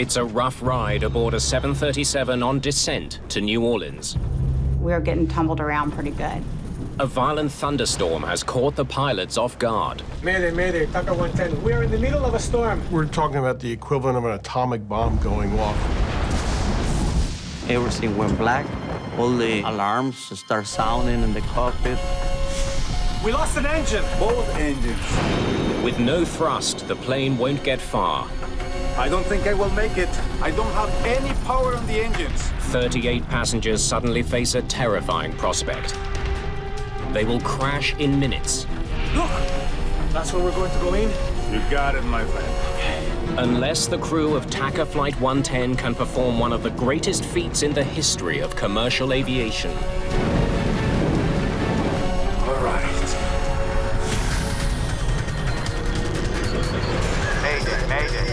It's a rough ride aboard a 737 on descent to New Orleans. We were getting tumbled around pretty good. A violent thunderstorm has caught the pilots off guard. Mayday, Mayday, Taca 110. We are in the middle of a storm. We're talking about the equivalent of an atomic bomb going off. Everything went black. All the alarms start sounding in the cockpit. We lost an engine. Both engines. With no thrust, the plane won't get far. I don't think I will make it. I don't have any power on the engines. 38 passengers suddenly face a terrifying prospect. They will crash in minutes. Look, that's where we're going to go in. You got it, my friend. Unless the crew of Taca Flight 110 can perform one of the greatest feats in the history of commercial aviation. All right. Mayday, Mayday.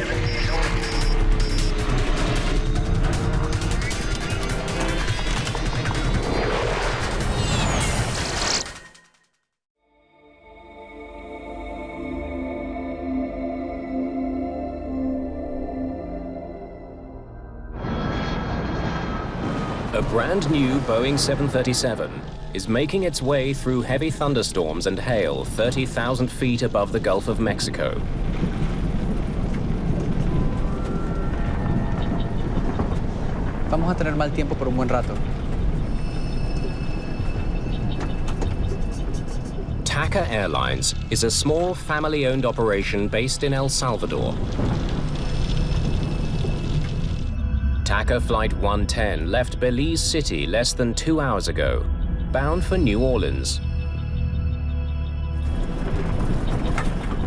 A brand new Boeing 737 is making its way through heavy thunderstorms and hail 30,000 feet above the Gulf of Mexico. Vamos a tener mal tiempo por un buen rato. Taca Airlines is a small family-owned operation based in El Salvador. Taca Flight 110 left Belize City less than 2 hours ago, bound for New Orleans.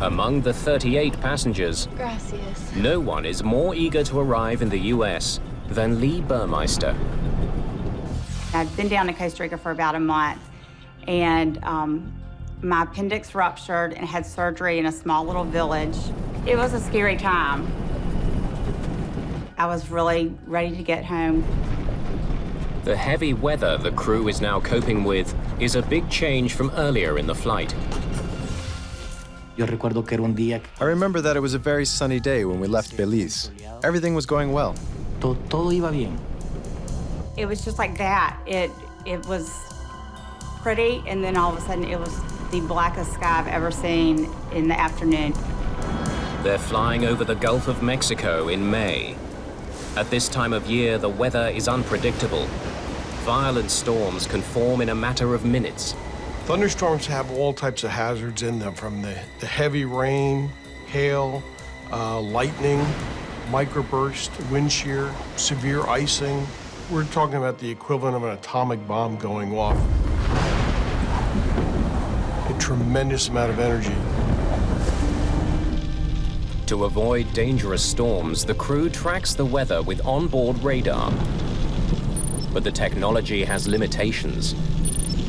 Among the 38 passengers, Gracias. no one is more eager to arrive in the U.S. than Lee Burmeister. I'd been down to Costa Rica for about a month, and my appendix ruptured and had surgery in a small little village. It was a scary time. I was really ready to get home. The heavy weather the crew is now coping with is a big change from earlier in the flight. I remember that it was a very sunny day when we left Belize. Everything was going well. Todo iba bien. It was just like that. It was pretty, and then all of a sudden it was the blackest sky I've ever seen in the afternoon. They're flying over the Gulf of Mexico in May. At this time of year, the weather is unpredictable. Violent storms can form in a matter of minutes. Thunderstorms have all types of hazards in them, from the heavy rain, hail, lightning, microburst, wind shear, severe icing. We're talking about the equivalent of an atomic bomb going off. A tremendous amount of energy. To avoid dangerous storms, the crew tracks the weather with onboard radar. But the technology has limitations.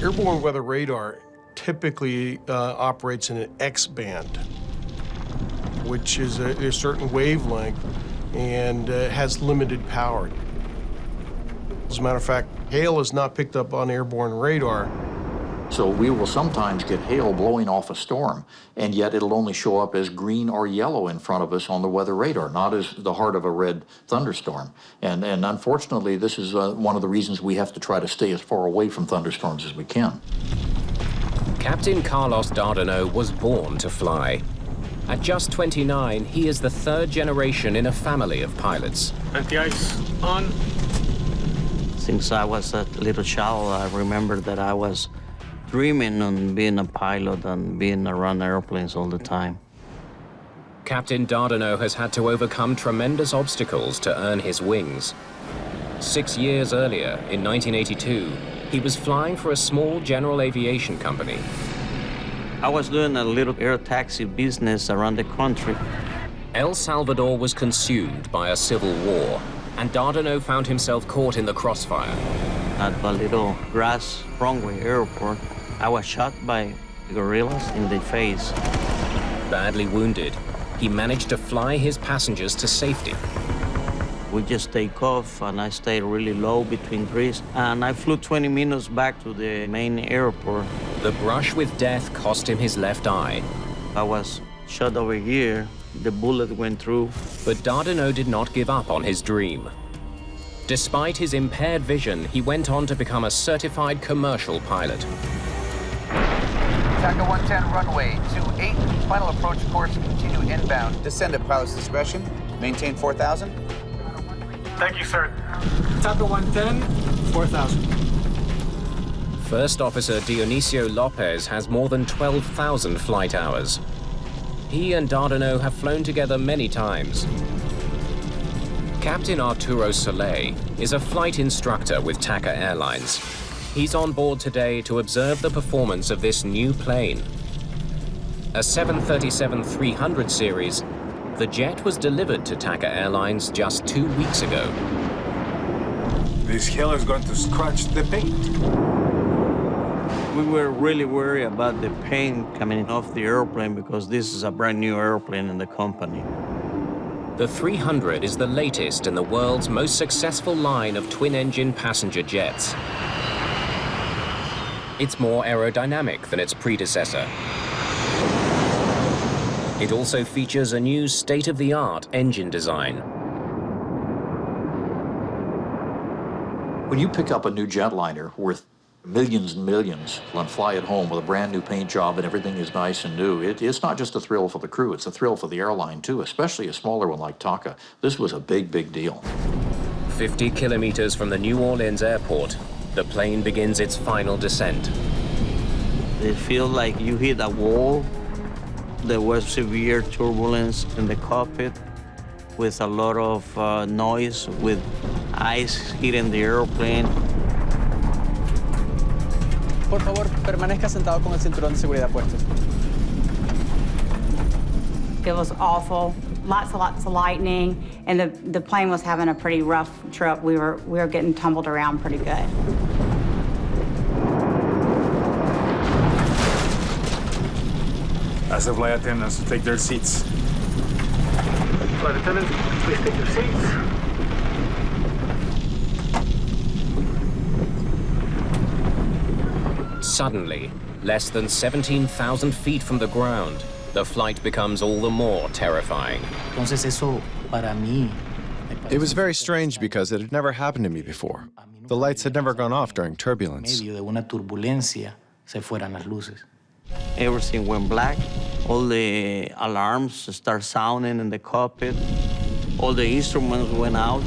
Airborne weather radar typically operates in an X band, which is a certain wavelength and has limited power. As a matter of fact, hail is not picked up on airborne radar. So we will sometimes get hail blowing off a storm, and yet it'll only show up as green or yellow in front of us on the weather radar, not as the heart of a red thunderstorm. And unfortunately, this is one of the reasons we have to try to stay as far away from thunderstorms as we can. Captain Carlos Dardano was born to fly. At just 29, he is the third generation in a family of pilots. Anti-ice on. Since I was a little child, I remember that I was dreaming on being a pilot and being around airplanes all the time. Captain Dardano has had to overcome tremendous obstacles to earn his wings. 6 years earlier, in 1982, he was flying for a small general aviation company. I was doing a little air taxi business around the country. El Salvador was consumed by a civil war, and Dardano found himself caught in the crossfire. At a little grass Runway airport, I was shot by guerrillas in the face. Badly wounded, he managed to fly his passengers to safety. We just take off, and I stayed really low between trees, and I flew 20 minutes back to the main airport. The brush with death cost him his left eye. I was shot over here the bullet went through. But Dardanot did not give up on his dream. Despite his impaired vision, he went on to become a certified commercial pilot. Taca 110 runway 28, final approach course, continue inbound. Descend at pilot's discretion, maintain 4,000. Thank you, sir. Taca 110, 4,000. First Officer Dionisio Lopez has more than 12,000 flight hours. He and Dardanot have flown together many times. Captain Arturo Soleil is a flight instructor with Taca Airlines. He's on board today to observe the performance of this new plane. A 737-300 series, the jet was delivered to Taca Airlines just 2 weeks ago. This hail is going to scratch the paint. We were really worried about the paint coming off the airplane because this is a brand new airplane in the company. The 300 is the latest in the world's most successful line of twin-engine passenger jets. It's more aerodynamic than its predecessor. It also features a new state-of-the-art engine design. When you pick up a new jetliner worth millions and millions and fly it home with a brand new paint job and everything is nice and new, it's not just a thrill for the crew, it's a thrill for the airline too, especially a smaller one like Taca. This was a big, big deal. 50 kilometers from the New Orleans airport, the plane begins its final descent. It feels like you hit a wall. There was severe turbulence in the cockpit with a lot of noise, with ice hitting the airplane. Por favor, permanezca sentado con el cinturón de seguridad puesto. It was awful. Lots of lightning, and the plane was having a pretty rough trip. We were getting tumbled around pretty good. As the flight attendants to take their seats. Flight attendants, please take your seats. Suddenly, less than 17,000 feet from the ground, the flight becomes all the more terrifying. It was very strange because it had never happened to me before. The lights had never gone off during turbulence. Everything went black. All the alarms start sounding in the cockpit. All the instruments went out.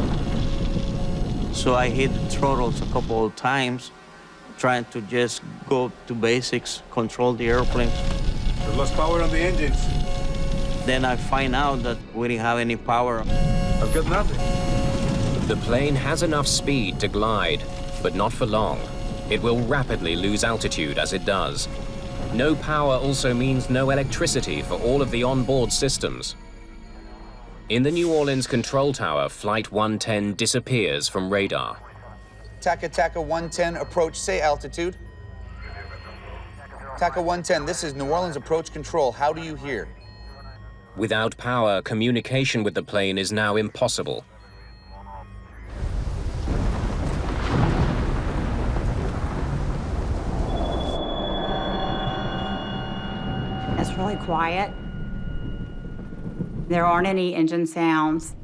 So I hit the throttles a couple of times, trying to just go to basics, control the airplane. We lost power on the engines. Then I find out that we didn't have any power. I've got nothing. The plane has enough speed to glide, but not for long. It will rapidly lose altitude as it does. No power also means no electricity for all of the onboard systems. In the New Orleans control tower, Flight 110 disappears from radar. Taca 110 approach, say altitude. Taca 110, this is New Orleans approach control. How do you hear? Without power, communication with the plane is now impossible. It's really quiet. There aren't any engine sounds.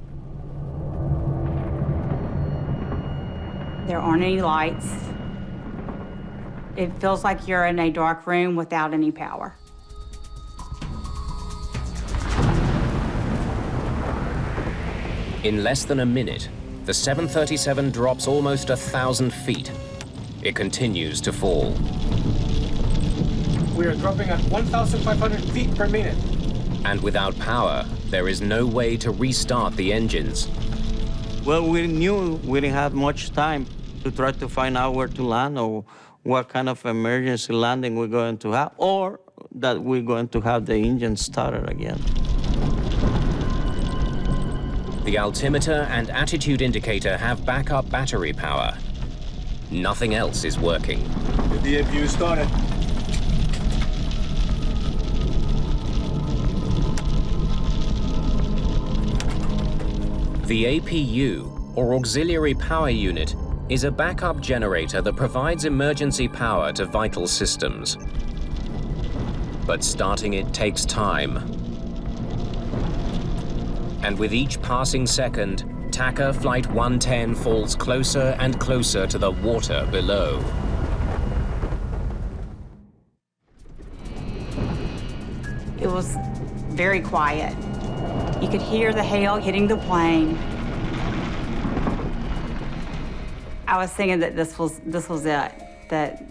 There aren't any lights. It feels like you're in a dark room without any power. In less than a minute, the 737 drops almost 1,000 feet. It continues to fall. We are dropping at 1,500 feet per minute. And without power, there is no way to restart the engines. Well, we knew we didn't have much time to try to find out where to land or what kind of emergency landing we're going to have, or that we're going to have the engine started again. The altimeter and attitude indicator have backup battery power. Nothing else is working. The DFU started. The APU, or Auxiliary Power Unit, is a backup generator that provides emergency power to vital systems. But starting it takes time. And with each passing second, Taca Flight 110 falls closer and closer to the water below. It was very quiet. You could hear the hail hitting the plane. I was thinking that this was it, that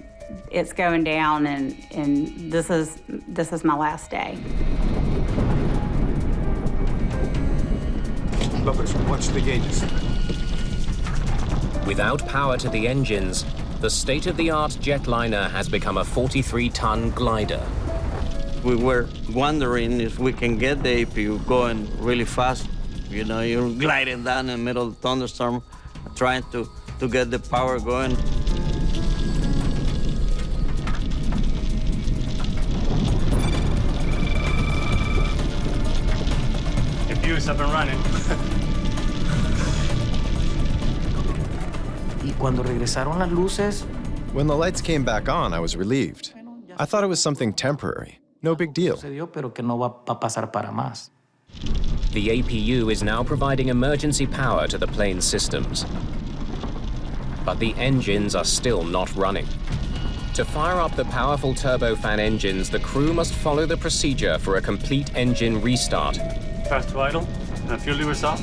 it's going down, and this is my last day. Lovers, watch the gauges. Without power to the engines, the state-of-the-art jetliner has become a 43-ton glider. We were wondering if we can get the APU going really fast. You know, you're gliding down in the middle of the thunderstorm, trying to get the power going. APU's up and running. Y cuando regresaron las luces, When the lights came back on, I was relieved. I thought it was something temporary. No big deal. sucedió, pero que no va a pasar para más. The APU is now providing emergency power to the plane's systems. But the engines are still not running. To fire up the powerful turbofan engines, the crew must follow the procedure for a complete engine restart. Fast to idle. Fuel levers off.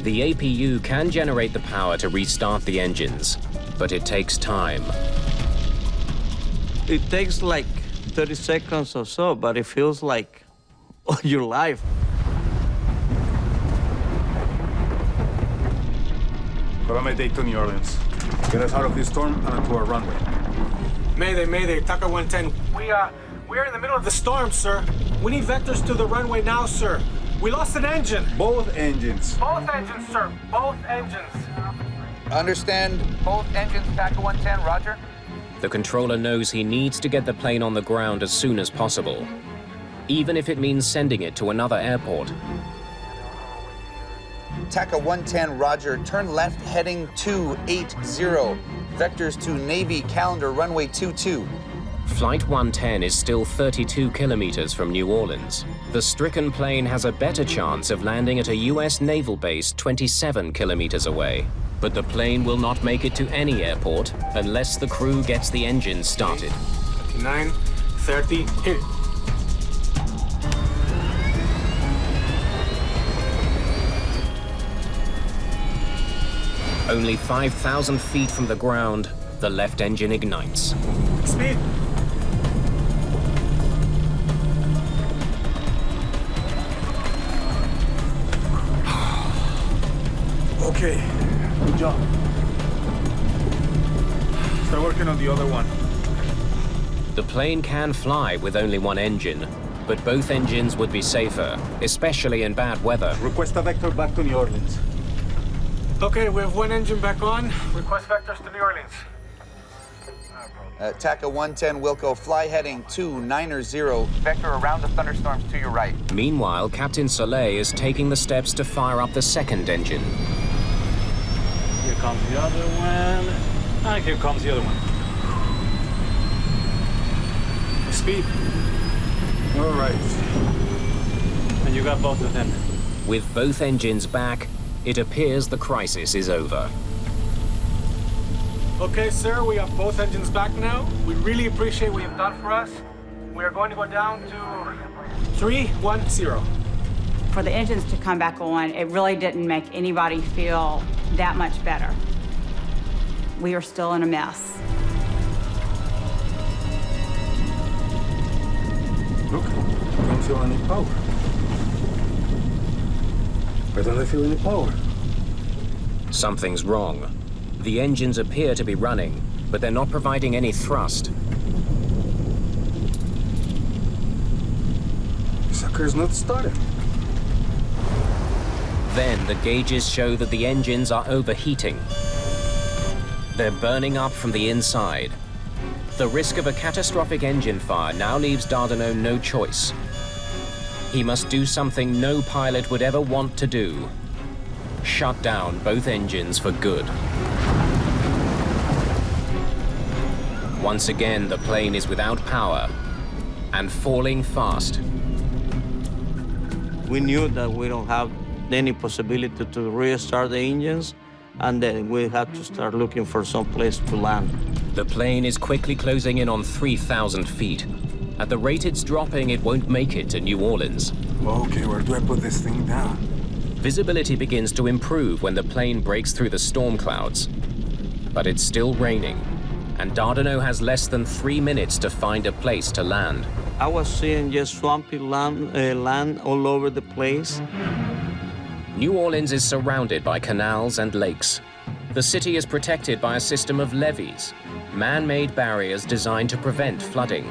The APU can generate the power to restart the engines, but it takes time. It takes like 30 seconds or so, but it feels like your life. Call Mayday to New Orleans. Get us out of this storm and onto our runway. Mayday, Mayday, Taca 110. We are in the middle of the storm, sir. We need vectors to the runway now, sir. We lost an engine. Both engines. Both engines, sir. Both engines. Understand both engines, Taca 110, roger. The controller knows he needs to get the plane on the ground as soon as possible, even if it means sending it to another airport. Taca 110, roger. Turn left heading 280. Vectors to Navy calendar runway 22. Flight 110 is still 32 kilometers from New Orleans. The stricken plane has a better chance of landing at a US naval base 27 kilometers away. But the plane will not make it to any airport unless the crew gets the engines started. 29, 30, hit it. Only 5,000 feet from the ground, the left engine ignites. Speed. Okay, good job. Start working on the other one. The plane can fly with only one engine, but both engines would be safer, especially in bad weather. Request a vector back to New Orleans. Okay, we have one engine back on. Request vectors to New Orleans. Taca 110, Wilco, fly heading 290. Vector around the thunderstorms to your right. Meanwhile, Captain Soleil is taking the steps to fire up the second engine. Here comes the other one. And here comes the other one. Speed. All right. And you got both of them. With both engines back, it appears the crisis is over. Okay, sir, we have both engines back now. We really appreciate what you've done for us. We are going to go down to 310. For the engines to come back on, it really didn't make anybody feel that much better. We are still in a mess. Look, I don't feel any power. Why don't I feel any power? Something's wrong. The engines appear to be running, but they're not providing any thrust. Sucker's not starting. Then the gauges show that the engines are overheating. They're burning up from the inside. The risk of a catastrophic engine fire now leaves Dardanot no choice. He must do something no pilot would ever want to do: shut down both engines for good. Once again, the plane is without power, and falling fast. We knew that we don't have any possibility to restart the engines, and then we had to start looking for some place to land. The plane is quickly closing in on 3,000 feet. At the rate it's dropping, it won't make it to New Orleans. Okay, where do I put this thing down? Visibility begins to improve when the plane breaks through the storm clouds. But it's still raining, and Dardanelle has less than 3 minutes to find a place to land. I was seeing just swampy land all over the place. New Orleans is surrounded by canals and lakes. The city is protected by a system of levees, man-made barriers designed to prevent flooding.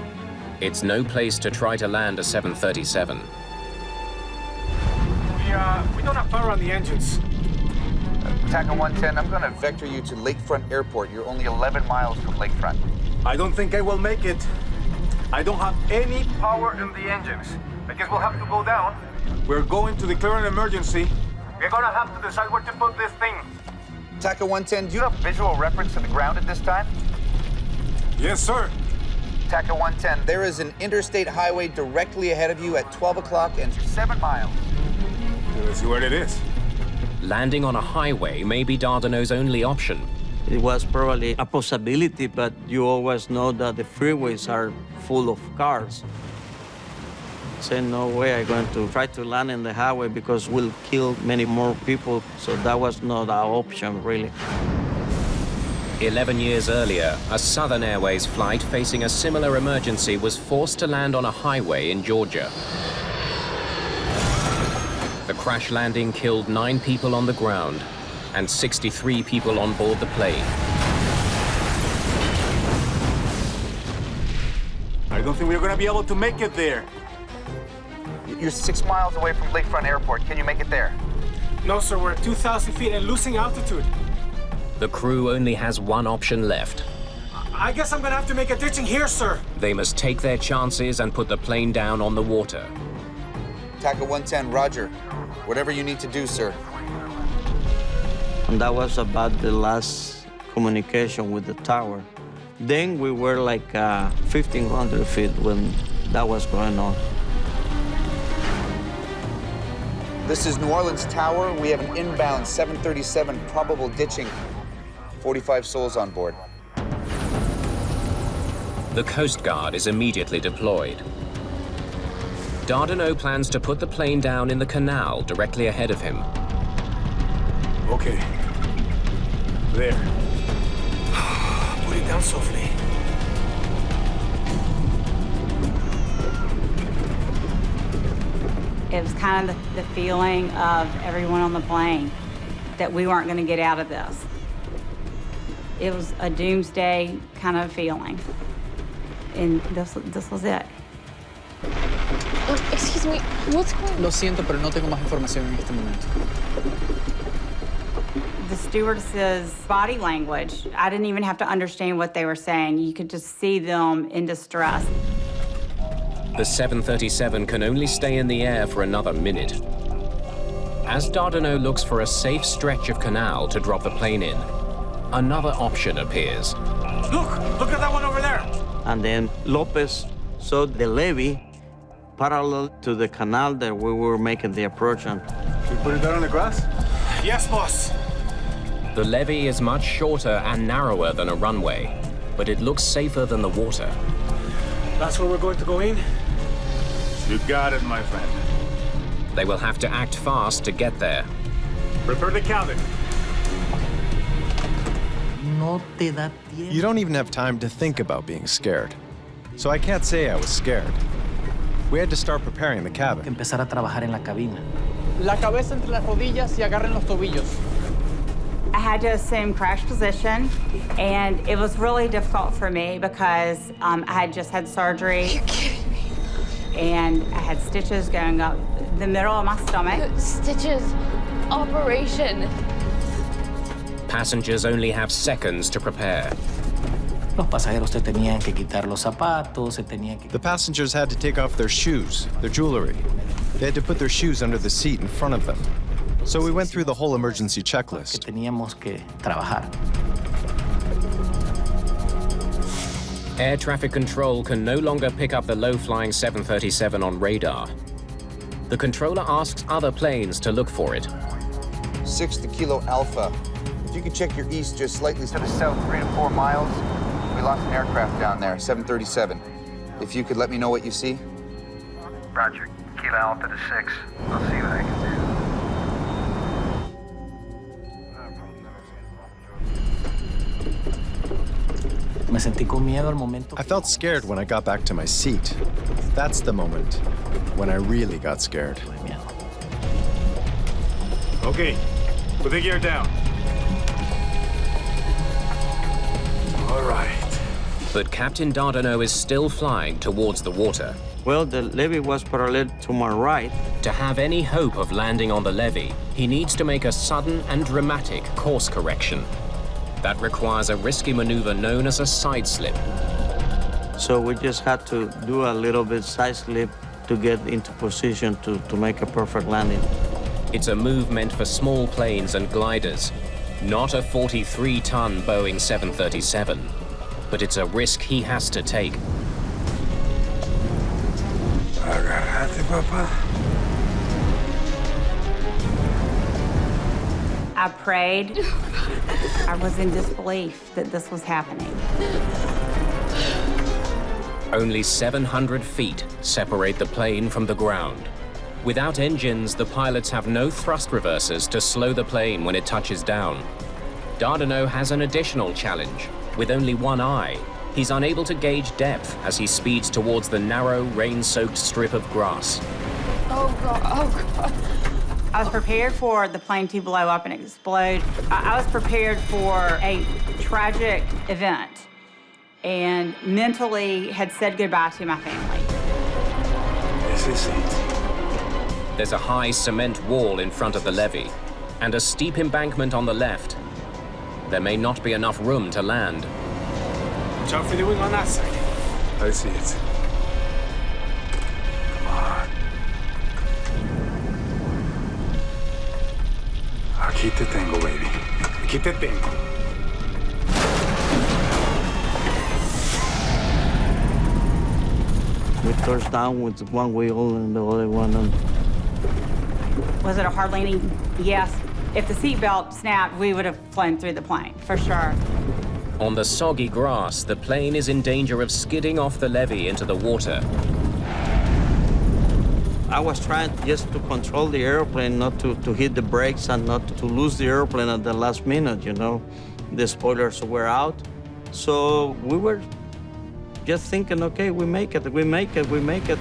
It's no place to try to land a 737. We don't have power on the engines. Taca 110, I'm gonna vector you to Lakefront Airport. You're only 11 miles from Lakefront. I don't think I will make it. I don't have any power in the engines. I guess we'll have to go down. We're going to declare an emergency. We're gonna have to decide where to put this thing. Taca 110, do you have visual reference to the ground at this time? Yes, sir. Taca 110, there is an interstate highway directly ahead of you at 12 o'clock and 7 miles. Let's see where it is. Landing on a highway may be Dardanelle's only option. It was probably a possibility, but you always know that the freeways are full of cars. I said, no way I'm going to try to land in the highway because we'll kill many more people. So that was not our option, really. 11 years earlier, a Southern Airways flight facing a similar emergency was forced to land on a highway in Georgia. The crash landing killed 9 people on the ground and 63 people on board the plane. I don't think we're gonna be able to make it there. You're 6 miles away from Lakefront Airport. Can you make it there? No, sir, we're at 2,000 feet and losing altitude. The crew only has one option left. I guess I'm gonna have to make a ditching here, sir. They must take their chances and put the plane down on the water. Taca 110, roger. Whatever you need to do, sir. And that was about the last communication with the tower. Then we were like 1,500 feet when that was going on. This is New Orleans Tower. We have an inbound 737 probable ditching. 45 souls on board. The Coast Guard is immediately deployed. Dardanelle plans to put the plane down in the canal directly ahead of him. Okay. There. Put it down softly. It was kind of the feeling of everyone on the plane that we weren't going to get out of this. It was a doomsday kind of feeling. And this was it. Excuse me, what's going on? Lo siento, pero no tengo más información en este momento. The stewardess's body language, I didn't even have to understand what they were saying. You could just see them in distress. The 737 can only stay in the air for another minute. As Dardanelle looks for a safe stretch of canal to drop the plane in, another option appears. Look at that one over there. And then Lopez saw the levee parallel to the canal that we were making the approach on. We put it down on the grass? Yes, boss. The levee is much shorter and narrower than a runway, but it looks safer than the water. That's where we're going to go in? You got it, my friend. They will have to act fast to get there. Prepare the cabin. No te da tiempo. You don't even have time to think about being scared. So I can't say I was scared. We had to start preparing the cabin. Empezar a trabajar en la cabina. La cabeza entre las rodillas y agarren los tobillos. I had to assume crash position, and it was really difficult for me because I had just had surgery. You're kidding me. And I had stitches going up the middle of my stomach. Stitches. Operation. Passengers only have seconds to prepare. Los pasajeros se tenían que quitar los zapatos, se tenían que... The passengers had to take off their shoes, their jewelry. They had to put their shoes under the seat in front of them. So we went through the whole emergency checklist. Que teníamos que trabajar. Air traffic control can no longer pick up the low-flying 737 on radar. The controller asks other planes to look for it. 6 to Kilo Alpha. If you could check your east just slightly to the south, 3 to 4 miles, we lost an aircraft down there, 737. If you could let me know what you see. Roger. Kilo Alpha to 6. I'll see what I can do. Me sentí con miedo al momento. I felt scared when I got back to my seat. That's the moment when I really got scared. Okay, put the gear down. All right. But Captain Dardanelle is still flying towards the water. Well, the levee was parallel to my right. To have any hope of landing on the levee, he needs to make a sudden and dramatic course correction. That requires a risky maneuver known as a side slip. So we just had to do a little bit side slip to get into position to make a perfect landing. It's a move meant for small planes and gliders, not a 43-ton Boeing 737. But it's a risk he has to take. Agarrate, papá. I prayed. I was in disbelief that this was happening. Only 700 feet separate the plane from the ground. Without engines, the pilots have no thrust reversers to slow the plane when it touches down. Dardanelle has an additional challenge. With only one eye, he's unable to gauge depth as he speeds towards the narrow, rain-soaked strip of grass. Oh, God. Oh, God. I was prepared for the plane to blow up and explode. I was prepared for a tragic event and mentally had said goodbye to my family. This is it. There's a high cement wall in front of the levee and a steep embankment on the left. There may not be enough room to land. Watch out for the wing on that side. I see it. Come on. Aquí te tengo, baby. Aquí te tengo. We touched down with one wheel and the other one. Was it a hard landing? Yes. If the seatbelt snapped, we would have flown through the plane, for sure. On the soggy grass, the plane is in danger of skidding off the levee into the water. I was trying just to control the airplane, not to hit the brakes and not to lose the airplane at the last minute, you know. The spoilers were out. So we were just thinking, okay, we make it, we make it, we make it.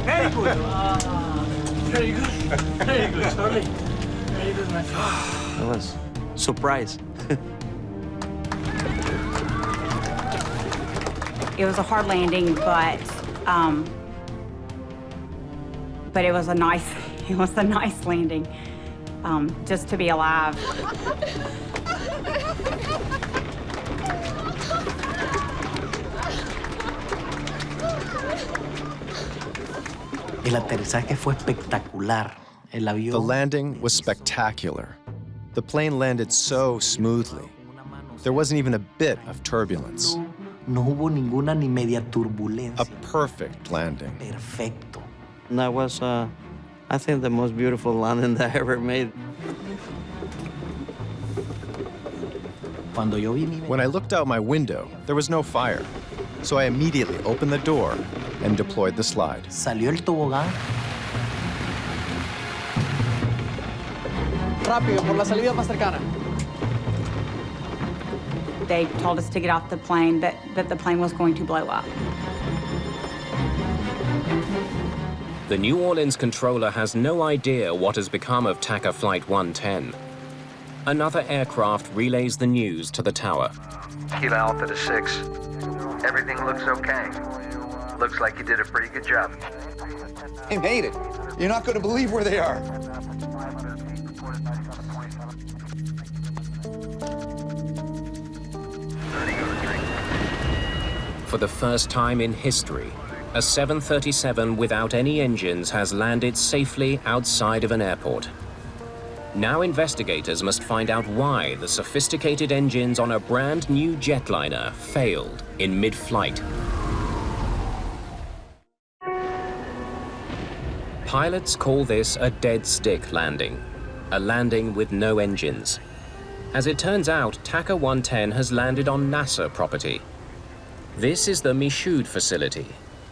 Very good. Very good. Very good, Charlie. Very good, my friend. That was surprise. It was a hard landing, but it was a nice landing, just to be alive. El aterrizaje fue espectacular. El avión. The landing was spectacular. The plane landed so smoothly. There wasn't even a bit of turbulence. No hubo ninguna ni media turbulencia. A perfect landing. Perfecto. And that was, I think, the most beautiful landing that I ever made. Cuando yo vi mi... When I looked out my window, there was no fire. So I immediately opened the door and deployed the slide. Salió el tobogán. Rápido, por la salida más cercana. They told us to get off the plane, that the plane was going to blow up. The New Orleans controller has no idea what has become of Taca Flight 110. Another aircraft relays the news to the tower. Kilo Alpha to 6. Everything looks okay. Looks like you did a pretty good job. They made it. You're not going to believe where they are. For the first time in history, A 737 without any engines has landed safely outside of an airport. Now investigators must find out why the sophisticated engines on a brand new jetliner failed in mid-flight. Pilots call this a dead stick landing, a landing with no engines. As it turns out, Taca 110 has landed on NASA property. This is the Michoud facility,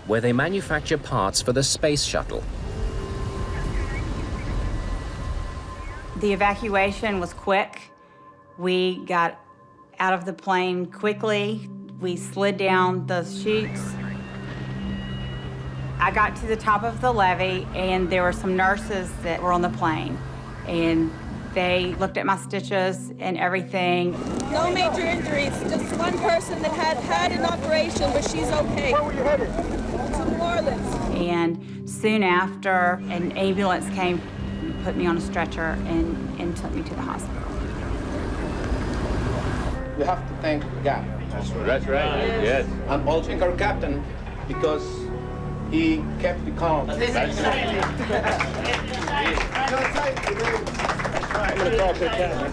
where they manufacture parts for the space shuttle. The evacuation was quick. We got out of the plane quickly. We slid down the chutes. I got to the top of the levee, and there were some nurses that were on the plane. And they looked at my stitches and everything. No major injuries, just one person that had an operation, but she's okay. Where were you headed? To New Orleans. And soon after, an ambulance came, put me on a stretcher, and took me to the hospital. We have to thank God. That's right. Yes. And also our captain, because he kept the calm. That's right. I'm going to talk to the captain.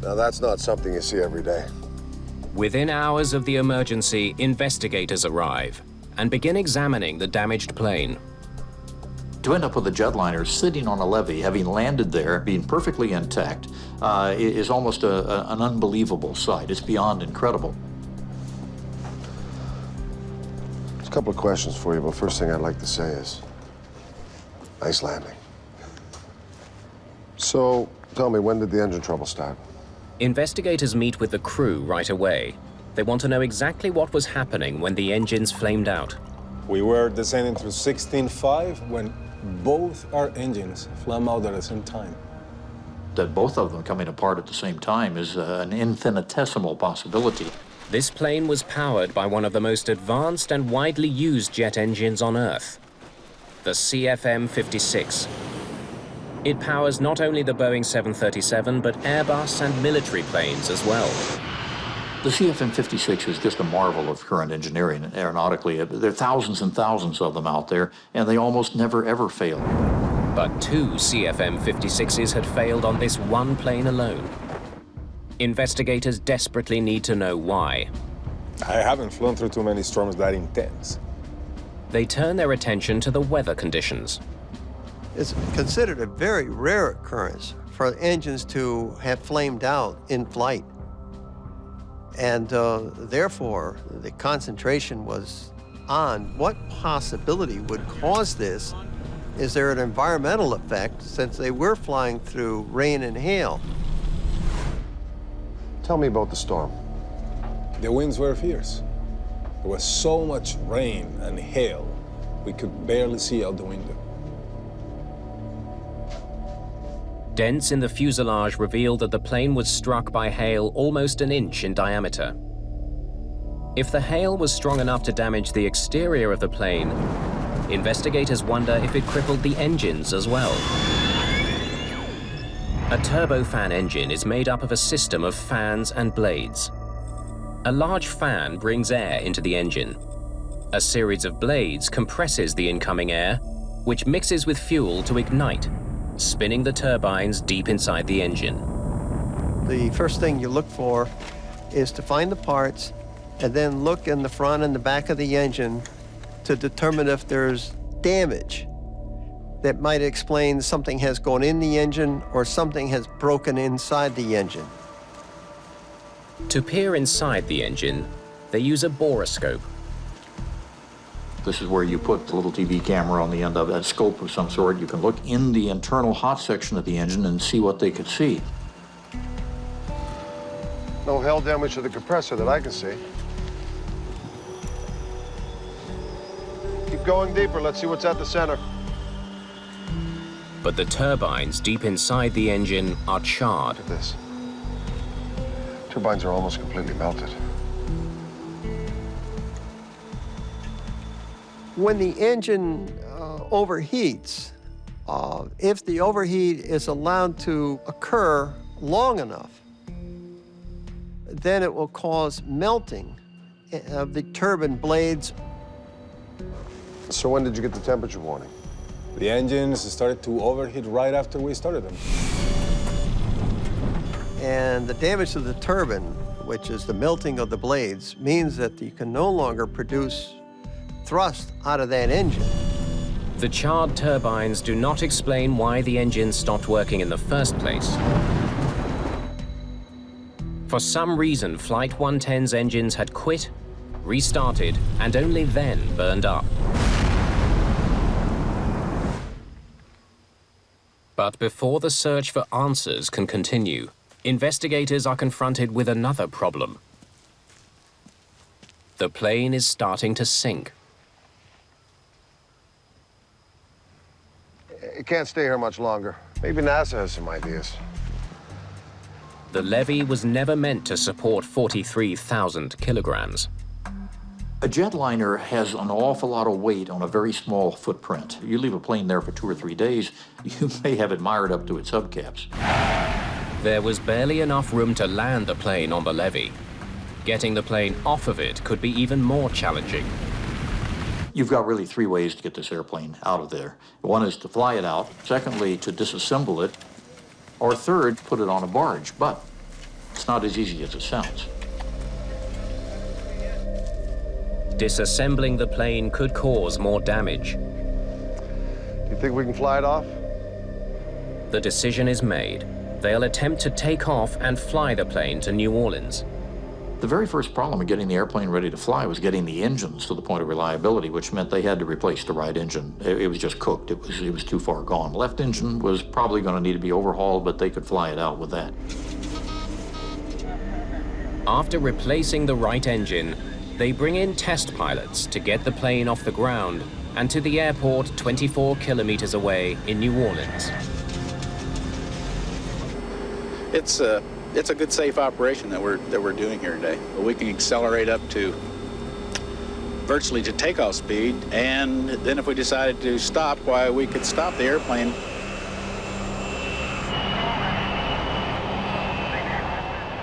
Now, that's not something you see every day. Within hours of the emergency, investigators arrive and begin examining the damaged plane. To end up with a jetliner sitting on a levee, having landed there, being perfectly intact, is almost an unbelievable sight. It's beyond incredible. There's a couple of questions for you, but first thing I'd like to say is, nice landing. So, tell me, when did the engine trouble start? Investigators meet with the crew right away. They want to know exactly what was happening when the engines flamed out. We were descending through 16.5 when both our engines flamed out at the same time. That both of them coming apart at the same time is an infinitesimal possibility. This plane was powered by one of the most advanced and widely used jet engines on Earth, the CFM56. It powers not only the Boeing 737, but Airbus and military planes as well. The CFM56 is just a marvel of current engineering aeronautically. There are thousands and thousands of them out there, and they almost never, ever fail. But 2 CFM56s had failed on this one plane alone. Investigators desperately need to know why. I haven't flown through too many storms that intense. They turn their attention to the weather conditions. It's considered a very rare occurrence for engines to have flamed out in flight. And therefore, the concentration was on what possibility would cause this. Is there an environmental effect, since they were flying through rain and hail? Tell me about the storm. The winds were fierce. There was so much rain and hail, we could barely see out the window. Dents in the fuselage revealed that the plane was struck by hail almost an inch in diameter. If the hail was strong enough to damage the exterior of the plane, investigators wonder if it crippled the engines as well. A turbofan engine is made up of a system of fans and blades. A large fan brings air into the engine. A series of blades compresses the incoming air, which mixes with fuel to ignite, spinning the turbines deep inside the engine. The first thing you look for is to find the parts and then look in the front and the back of the engine to determine if there's damage that might explain something has gone in the engine or something has broken inside the engine. To peer inside the engine, they use a borescope. This is where you put the little TV camera on the end of that scope of some sort. You can look in the internal hot section of the engine and see what they could see. No hail damage to the compressor that I can see. Keep going deeper. Let's see what's at the center. But the turbines deep inside the engine are charred. This. Turbines are almost completely melted. When the engine overheats, if the overheat is allowed to occur long enough, then it will cause melting of the turbine blades. So when did you get the temperature warning? The engines started to overheat right after we started them. And the damage to the turbine, which is the melting of the blades, means that you can no longer produce thrust out of that engine. The charred turbines do not explain why the engine stopped working in the first place. For some reason, Flight 110's engines had quit, restarted, and only then burned up. But before the search for answers can continue, investigators are confronted with another problem. The plane is starting to sink. It can't stay here much longer. Maybe NASA has some ideas. The levee was never meant to support 43,000 kilograms. A jetliner has an awful lot of weight on a very small footprint. You leave a plane there for 2 or 3 days, you may have it mired up to its hubcaps. There was barely enough room to land the plane on the levee. Getting the plane off of it could be even more challenging. You've got really 3 ways to get this airplane out of there. One is to fly it out, secondly, to disassemble it, or third, put it on a barge. But it's not as easy as it sounds. Disassembling the plane could cause more damage. Do you think we can fly it off? The decision is made. They'll attempt to take off and fly the plane to New Orleans. The very first problem of getting the airplane ready to fly was getting the engines to the point of reliability, which meant they had to replace the right engine. It was just cooked. It was too far gone. Left engine was probably going to need to be overhauled, but they could fly it out with that. After replacing the right engine, they bring in test pilots to get the plane off the ground and to the airport 24 kilometers away in New Orleans. It's a good, safe operation that we're doing here today. We can accelerate up to virtually to takeoff speed, and then if we decided to stop, why, we could stop the airplane.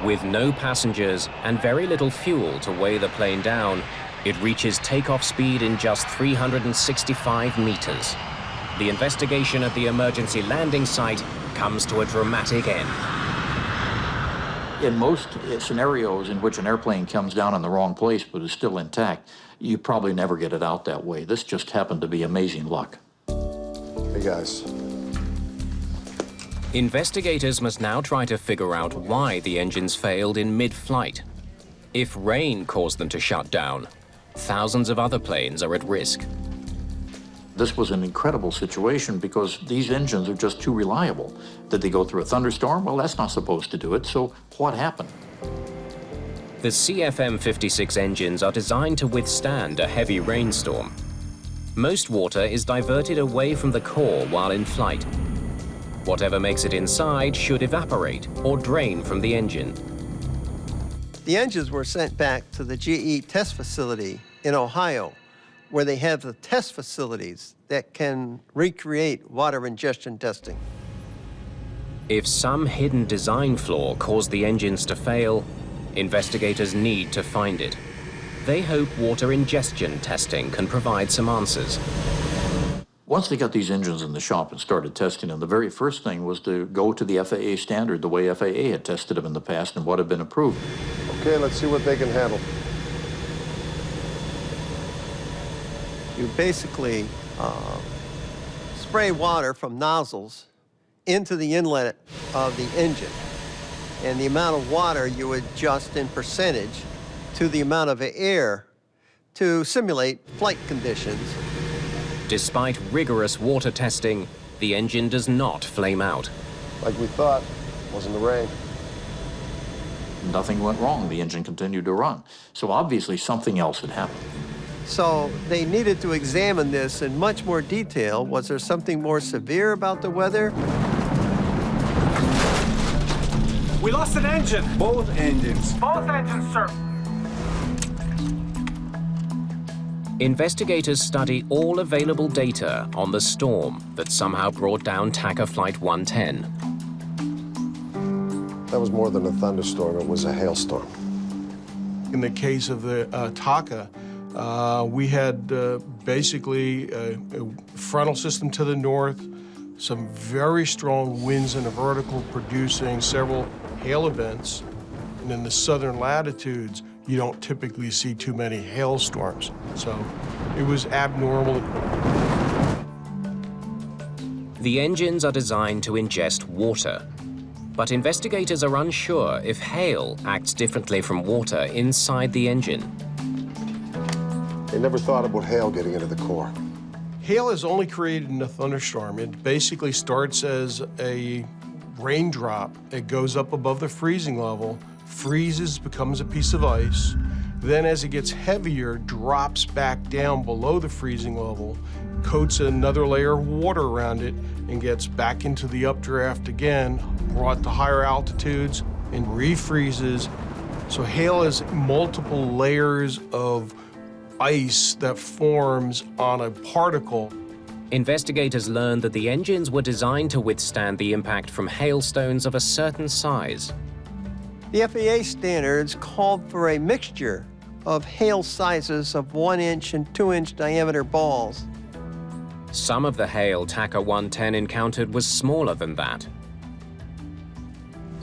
With no passengers and very little fuel to weigh the plane down, it reaches takeoff speed in just 365 meters. The investigation at the emergency landing site comes to a dramatic end. In most scenarios in which an airplane comes down in the wrong place but is still intact, you probably never get it out that way. This just happened to be amazing luck. Hey, guys. Investigators must now try to figure out why the engines failed in mid-flight. If rain caused them to shut down, thousands of other planes are at risk. This was an incredible situation because these engines are just too reliable. Did they go through a thunderstorm? Well, that's not supposed to do it, so what happened? The CFM56 engines are designed to withstand a heavy rainstorm. Most water is diverted away from the core while in flight. Whatever makes it inside should evaporate or drain from the engine. The engines were sent back to the GE test facility in Ohio, where they have the test facilities that can recreate water ingestion testing. If some hidden design flaw caused the engines to fail, investigators need to find it. They hope water ingestion testing can provide some answers. Once they got these engines in the shop and started testing them, the very first thing was to go to the FAA standard, the way FAA had tested them in the past and what had been approved. Okay, let's see what they can handle. You basically spray water from nozzles into the inlet of the engine. And the amount of water you adjust in percentage to the amount of air to simulate flight conditions. Despite rigorous water testing, the engine does not flame out. Like we thought, wasn't the rain. Nothing went wrong. The engine continued to run. So obviously something else had happened. So they needed to examine this in much more detail. Was there something more severe about the weather? We lost an engine. Both engines. Both engines, sir. Investigators study all available data on the storm that somehow brought down Taca Flight 110. That was more than a thunderstorm, it was a hailstorm. In the case of the Taca, we had basically a frontal system to the north, some very strong winds in the vertical producing several hail events. And in the southern latitudes, you don't typically see too many hailstorms. So it was abnormal. The engines are designed to ingest water, but investigators are unsure if hail acts differently from water inside the engine. They never thought about hail getting into the core. Hail is only created in a thunderstorm. It basically starts as a raindrop. It goes up above the freezing level, freezes, becomes a piece of ice. Then as it gets heavier, drops back down below the freezing level, coats another layer of water around it, and gets back into the updraft again, brought to higher altitudes, and refreezes. So hail is multiple layers of ice that forms on a particle. Investigators learned that the engines were designed to withstand the impact from hailstones of a certain size. The FAA standards called for a mixture of hail sizes of 1-inch and 2-inch diameter balls. Some of the hail Taca 110 encountered was smaller than that.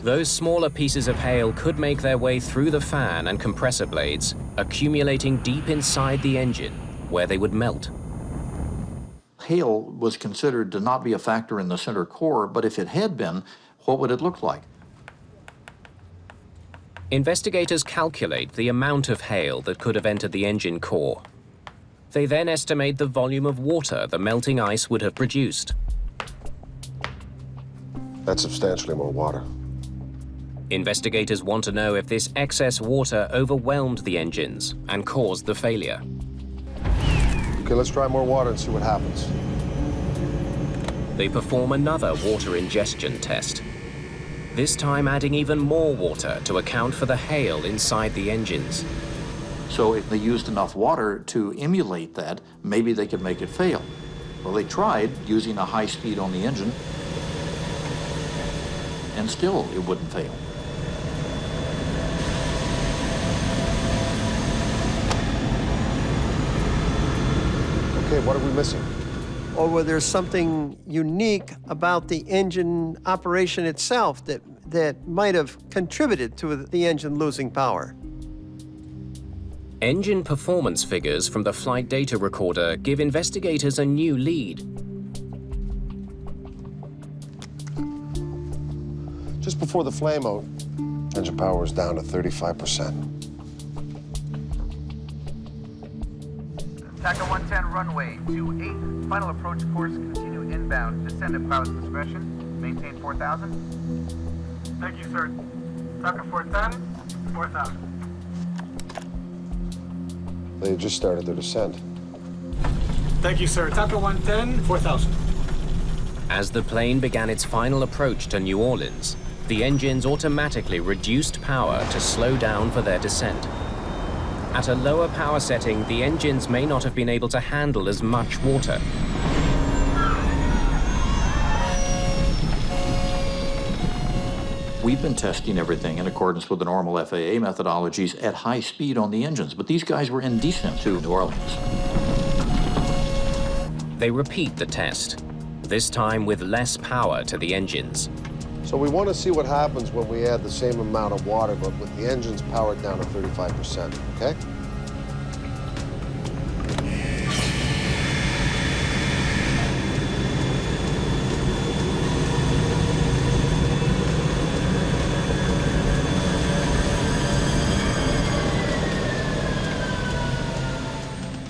Those smaller pieces of hail could make their way through the fan and compressor blades, accumulating deep inside the engine, where they would melt. Hail was considered to not be a factor in the center core, but if it had been, what would it look like? Investigators calculate the amount of hail that could have entered the engine core. They then estimate the volume of water the melting ice would have produced. That's substantially more water. Investigators want to know if this excess water overwhelmed the engines and caused the failure. Okay, let's try more water and see what happens. They perform another water ingestion test, this time adding even more water to account for the hail inside the engines. So if they used enough water to emulate that, maybe they could make it fail. Well, they tried using a high speed on the engine, and still it wouldn't fail. Okay, what are we missing? Or whether there's something unique about the engine operation itself that might have contributed to the engine losing power. Engine performance figures from the flight data recorder give investigators a new lead. Just before the flame-out, engine power was down to 35%. Taca 110 runway 28, final approach course, continue inbound, descend at pilot's discretion, maintain 4,000. Thank you, sir. Taca 410, 4,000. They had just started their descent. Thank you, sir. Taca 110, 4,000. As the plane began its final approach to New Orleans, the engines automatically reduced power to slow down for their descent. At a lower power setting, the engines may not have been able to handle as much water. We've been testing everything in accordance with the normal FAA methodologies at high speed on the engines, but these guys were in descent to New Orleans. They repeat the test, this time with less power to the engines. So we want to see what happens when we add the same amount of water, but with the engines powered down to 35%, okay?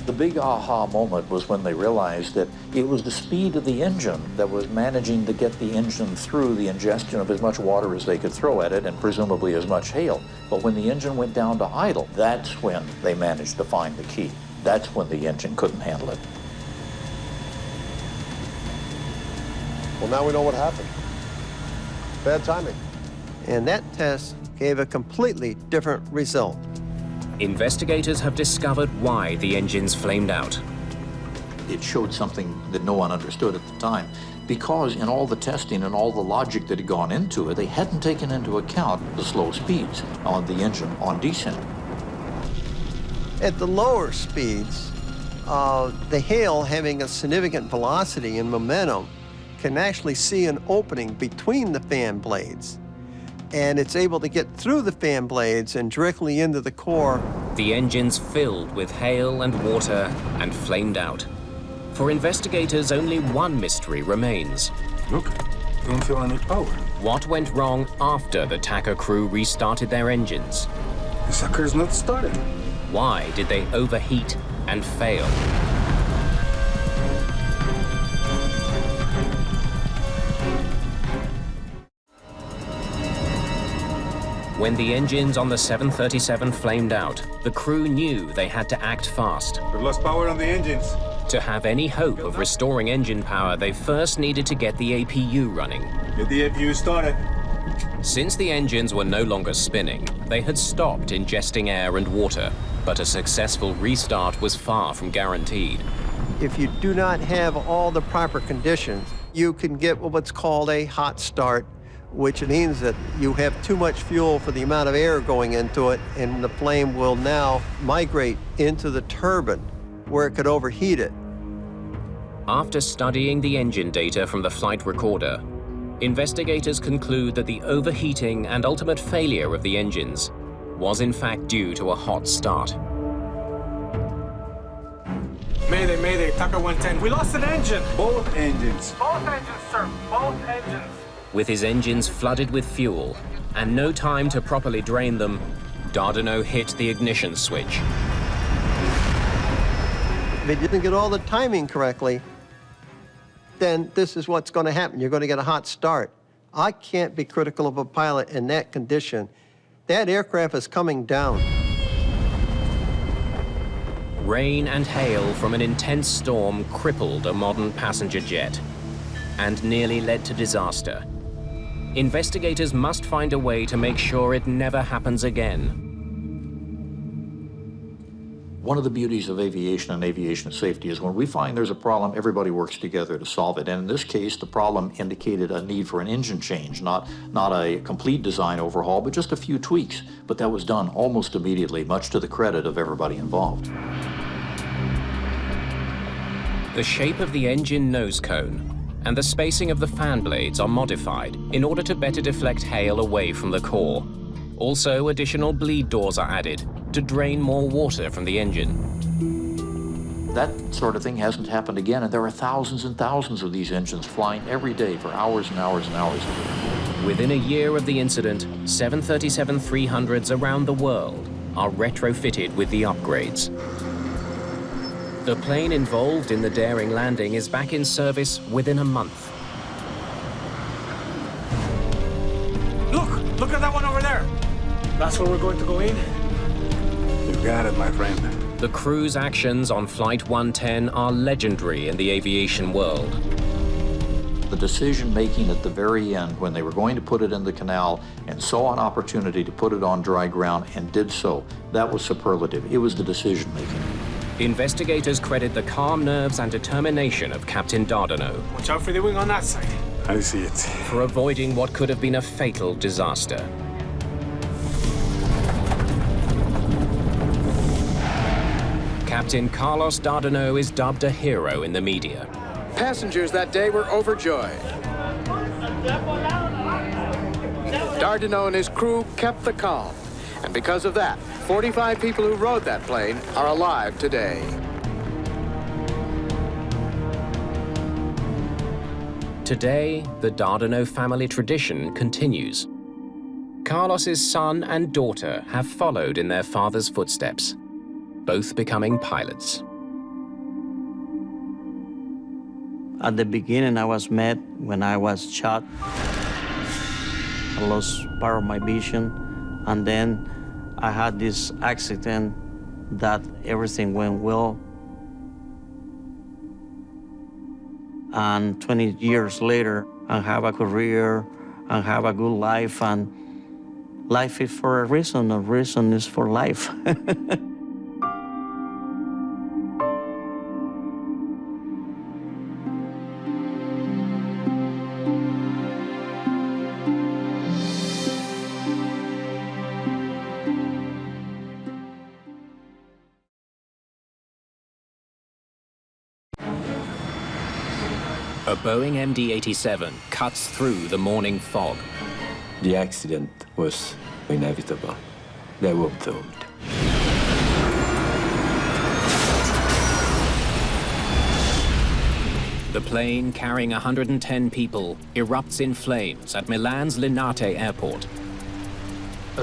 The big aha moment was when they realized that it was the speed of the engine that was managing to get the engine through the ingestion of as much water as they could throw at it, and presumably as much hail. But when the engine went down to idle, that's when they managed to find the key. That's when the engine couldn't handle it. Well, now we know what happened. Bad timing. And that test gave a completely different result. Investigators have discovered why the engines flamed out. it showed something that no one understood at the time, because in all the testing and all the logic that had gone into it, they hadn't taken into account the slow speeds on the engine on descent. At the lower speeds, the hail having a significant velocity and momentum can actually see an opening between the fan blades. And it's able to get through the fan blades and directly into the core. The engines filled with hail and water and flamed out. For investigators, only one mystery remains. Look, don't feel any power. What went wrong after the Taca crew restarted their engines? The sucker's not started. Why did they overheat and fail? When the engines on the 737 flamed out, the crew knew they had to act fast. We've lost power on the engines. To have any hope of restoring engine power, they first needed to get the APU running. Get the APU started. Since the engines were no longer spinning, they had stopped ingesting air and water, but a successful restart was far from guaranteed. If you do not have all the proper conditions, you can get what's called a hot start, which means that you have too much fuel for the amount of air going into it, and the flame will now migrate into the turbine, where it could overheat it. After studying the engine data from the flight recorder, investigators conclude that the overheating and ultimate failure of the engines was in fact due to a hot start. Mayday, Mayday, Taca 110. We lost an engine. Both engines. Both engines, sir. Both engines. With his engines flooded with fuel and no time to properly drain them, Dardanelle hit the ignition switch. If it didn't get all the timing correctly, then this is what's going to happen. You're going to get a hot start. I can't be critical of a pilot in that condition. That aircraft is coming down. Rain and hail from an intense storm crippled a modern passenger jet and nearly led to disaster. Investigators must find a way to make sure it never happens again. One of the beauties of aviation and aviation safety is when we find there's a problem, everybody works together to solve it. And in this case, the problem indicated a need for an engine change, not a complete design overhaul, but just a few tweaks. But that was done almost immediately, much to the credit of everybody involved. The shape of the engine nose cone and the spacing of the fan blades are modified in order to better deflect hail away from the core. Also, additional bleed doors are added to drain more water from the engine. That sort of thing hasn't happened again, and there are thousands and thousands of these engines flying every day for hours and hours and hours. Within a year of the incident, 737-300s around the world are retrofitted with the upgrades. The plane involved in the daring landing is back in service within a month. Look at that one over there. That's where we're going to go in. You got it, my friend. The crew's actions on Flight 110 are legendary in the aviation world. The decision-making at the very end, when they were going to put it in the canal and saw an opportunity to put it on dry ground and did so, that was superlative. It was the decision-making. Investigators credit the calm nerves and determination of Captain Dardanelle. Watch out for the wing on that side. I see it. For avoiding what could have been a fatal disaster. Captain Carlos Dardanelle is dubbed a hero in the media. Passengers that day were overjoyed. Dardanelle and his crew kept the calm, and because of that, 45 people who rode that plane are alive today. Today, the Dardanelle family tradition continues. Carlos's son and daughter have followed in their father's footsteps, both becoming pilots. At the beginning, I was mad when I was shot. I lost part of my vision, and then I had this accident that everything went well. And 20 years later, I have a career, I have a good life, and life is for a reason is for life. A Boeing MD-87 cuts through the morning fog. The accident was inevitable. They were doomed. The plane, carrying 110 people, erupts in flames at Milan's Linate airport.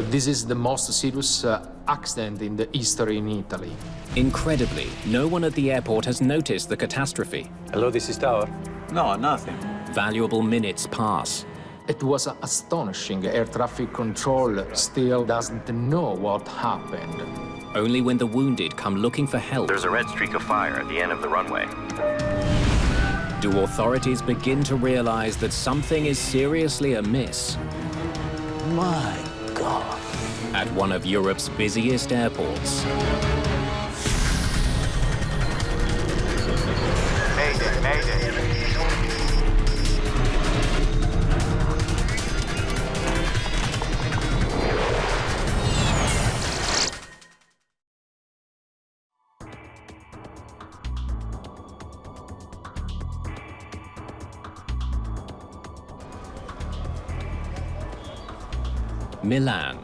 This is the most serious accident in the history in Italy. Incredibly, no one at the airport has noticed the catastrophe. Hello, this is Tower. No, nothing. Valuable minutes pass. It was astonishing. Air traffic control still doesn't know what happened. Only when the wounded come looking for help. There's a red streak of fire at the end of the runway. Do authorities begin to realize that something is seriously amiss? My God. At one of Europe's busiest airports. Mayday, Mayday. Milan.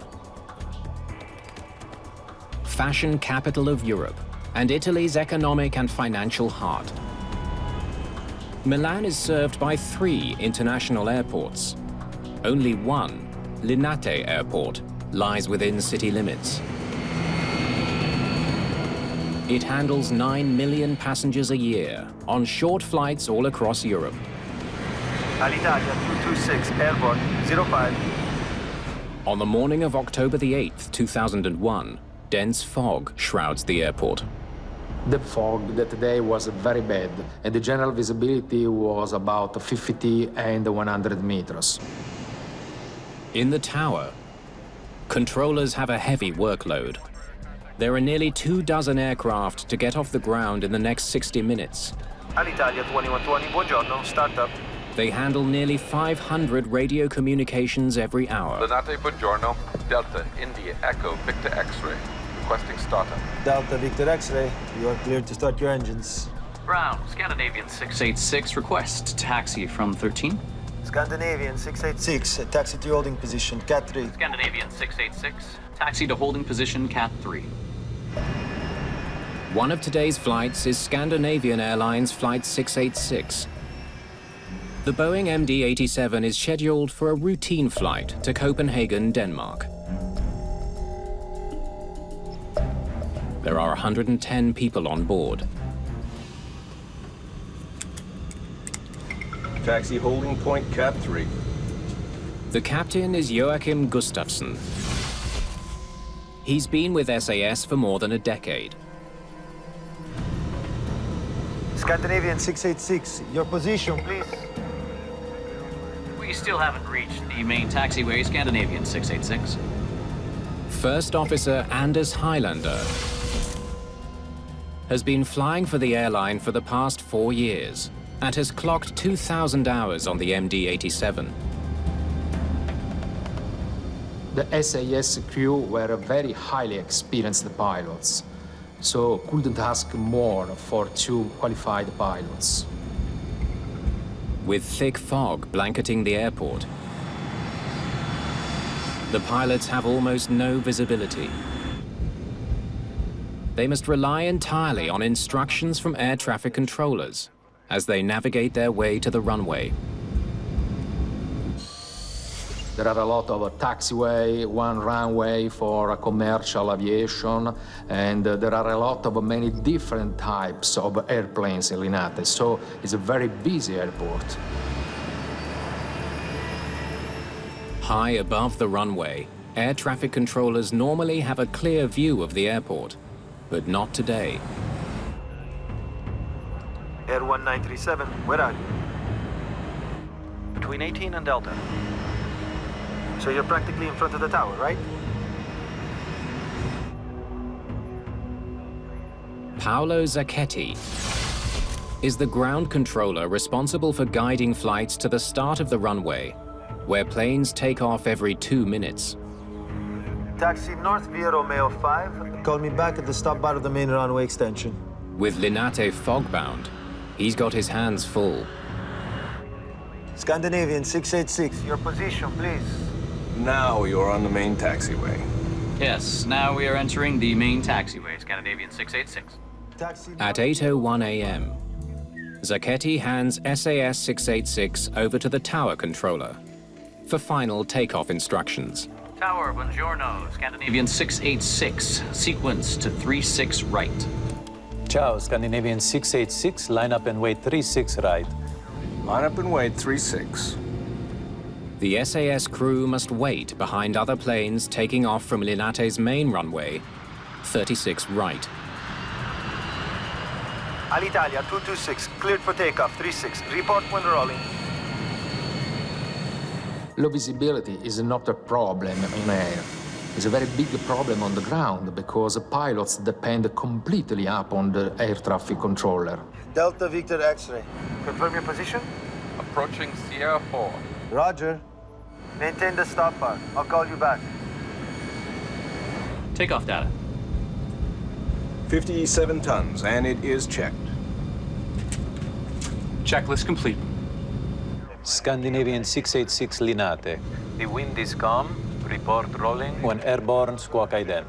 Fashion capital of Europe and Italy's economic and financial heart. Milan is served by 3 international airports. Only one, Linate Airport, lies within city limits. It handles 9 million passengers a year on short flights all across Europe. Alitalia 226, airborne, 05. On the morning of October the 8th, 2001, dense fog shrouds the airport. The fog that day was very bad, and the general visibility was about 50 and 100 meters. In the tower, controllers have a heavy workload. There are nearly 24 aircraft to get off the ground in the next 60 minutes. Alitalia 2120, buongiorno, startup. They handle nearly 500 radio communications every hour. Linate, buongiorno. Delta, India, Echo, Victor X-ray. Requesting startup. Delta, Victor X-ray. You are cleared to start your engines. Brown, Scandinavian 686, request taxi from 13. Scandinavian 686, taxi to holding position, Cat 3. Scandinavian 686, taxi to holding position, Cat 3. One of today's flights is Scandinavian Airlines Flight 686. The Boeing MD-87 is scheduled for a routine flight to Copenhagen, Denmark. There are 110 people on board. Taxi holding point, Cat 3. The captain is Joachim Gustafsson. He's been with SAS for more than a decade. Scandinavian 686, your position, please. We still haven't reached the main taxiway, Scandinavian 686. First Officer Anders Highlander has been flying for the airline for the past 4 years and has clocked 2,000 hours on the MD-87. The SAS crew were very highly experienced pilots, so couldn't ask more for 2 qualified pilots. With thick fog blanketing the airport, the pilots have almost no visibility. They must rely entirely on instructions from air traffic controllers as they navigate their way to the runway. There are a lot of taxiway, one runway for commercial aviation, and there are a lot of many different types of airplanes in Linate, so it's a very busy airport. High above the runway, air traffic controllers normally have a clear view of the airport, but not today. Air 1937, where are you? Between 18 and Delta. So you're practically in front of the tower, right? Paolo Zacchetti is the ground controller responsible for guiding flights to the start of the runway, where planes take off every 2 minutes. Taxi north via Romeo 5. Call me back at the stop bar of the main runway extension. With Linate fogbound, he's got his hands full. Scandinavian 686. Your position, please. Now you're on the main taxiway. Yes, now we are entering the main taxiway, Scandinavian 686. At 8:01 a.m., Zacchetti hands SAS 686 over to the tower controller for final takeoff instructions. Tower, buongiorno, Scandinavian 686, sequence to 36 right. Ciao, Scandinavian 686, line up and wait 36 right. Line up and wait 36. The SAS crew must wait behind other planes taking off from Linate's main runway, 36 right. Alitalia 226, cleared for takeoff, 36. Report when rolling. Low visibility is not a problem in air. It's a very big problem on the ground because pilots depend completely upon the air traffic controller. Delta Victor X-ray. Confirm your position? Approaching Sierra 4. Roger. Maintain the stop bar. I'll call you back. Takeoff data. 57 tons, and it is checked. Checklist complete. Scandinavian 686 Linate. The wind is calm. Report rolling. When airborne, squawk ident.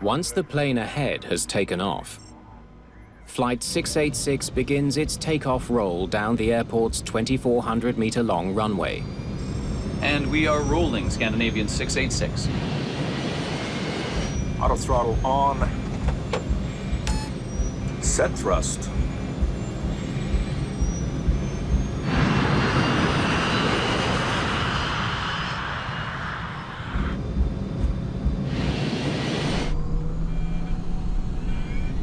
Once the plane ahead has taken off, Flight 686 begins its takeoff roll down the airport's 2,400-meter-long runway. And we are rolling, Scandinavian 686. Auto throttle on. Set thrust.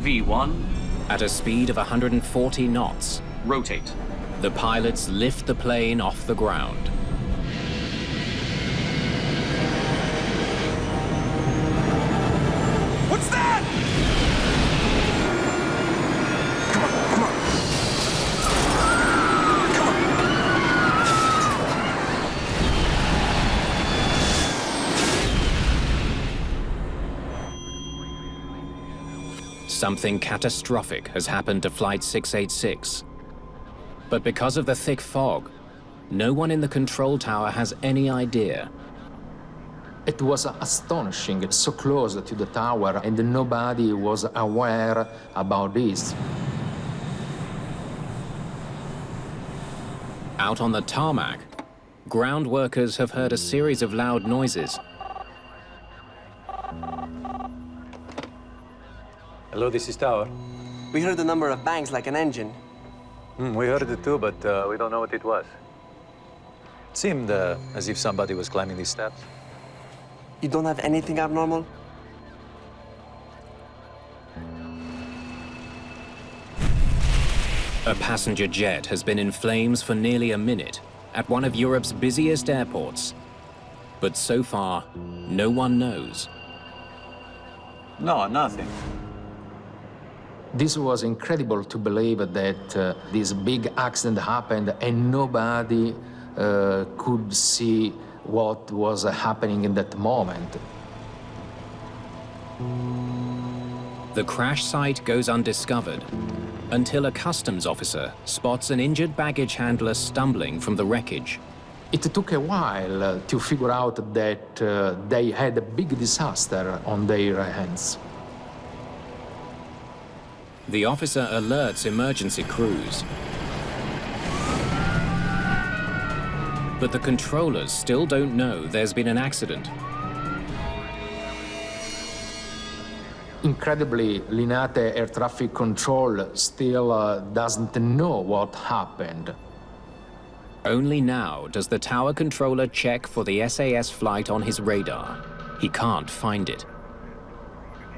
V1. At a speed of 140 knots, Rotate. the pilots lift the plane off the ground. What's that? Something catastrophic has happened to Flight 686. But because of the thick fog, no one in the control tower has any idea. It was astonishing, so close to the tower, and nobody was aware about this. Out on the tarmac, ground workers have heard a series of loud noises. Hello, this is Tower. We heard a number of bangs like an engine. We heard it too, but we don't know what it was. It seemed as if somebody was climbing these steps. You don't have anything abnormal? A passenger jet has been in flames for nearly a minute at one of Europe's busiest airports. But so far, no one knows. No, nothing. This was incredible to believe that this big accident happened and nobody could see what was happening in that moment. The crash site goes undiscovered until a customs officer spots an injured baggage handler stumbling from the wreckage. It took a while to figure out that they had a big disaster on their hands. The officer alerts emergency crews. But the controllers still don't know there's been an accident. Incredibly, Linate Air Traffic Control still doesn't know what happened. Only now does the tower controller check for the SAS flight on his radar. He can't find it.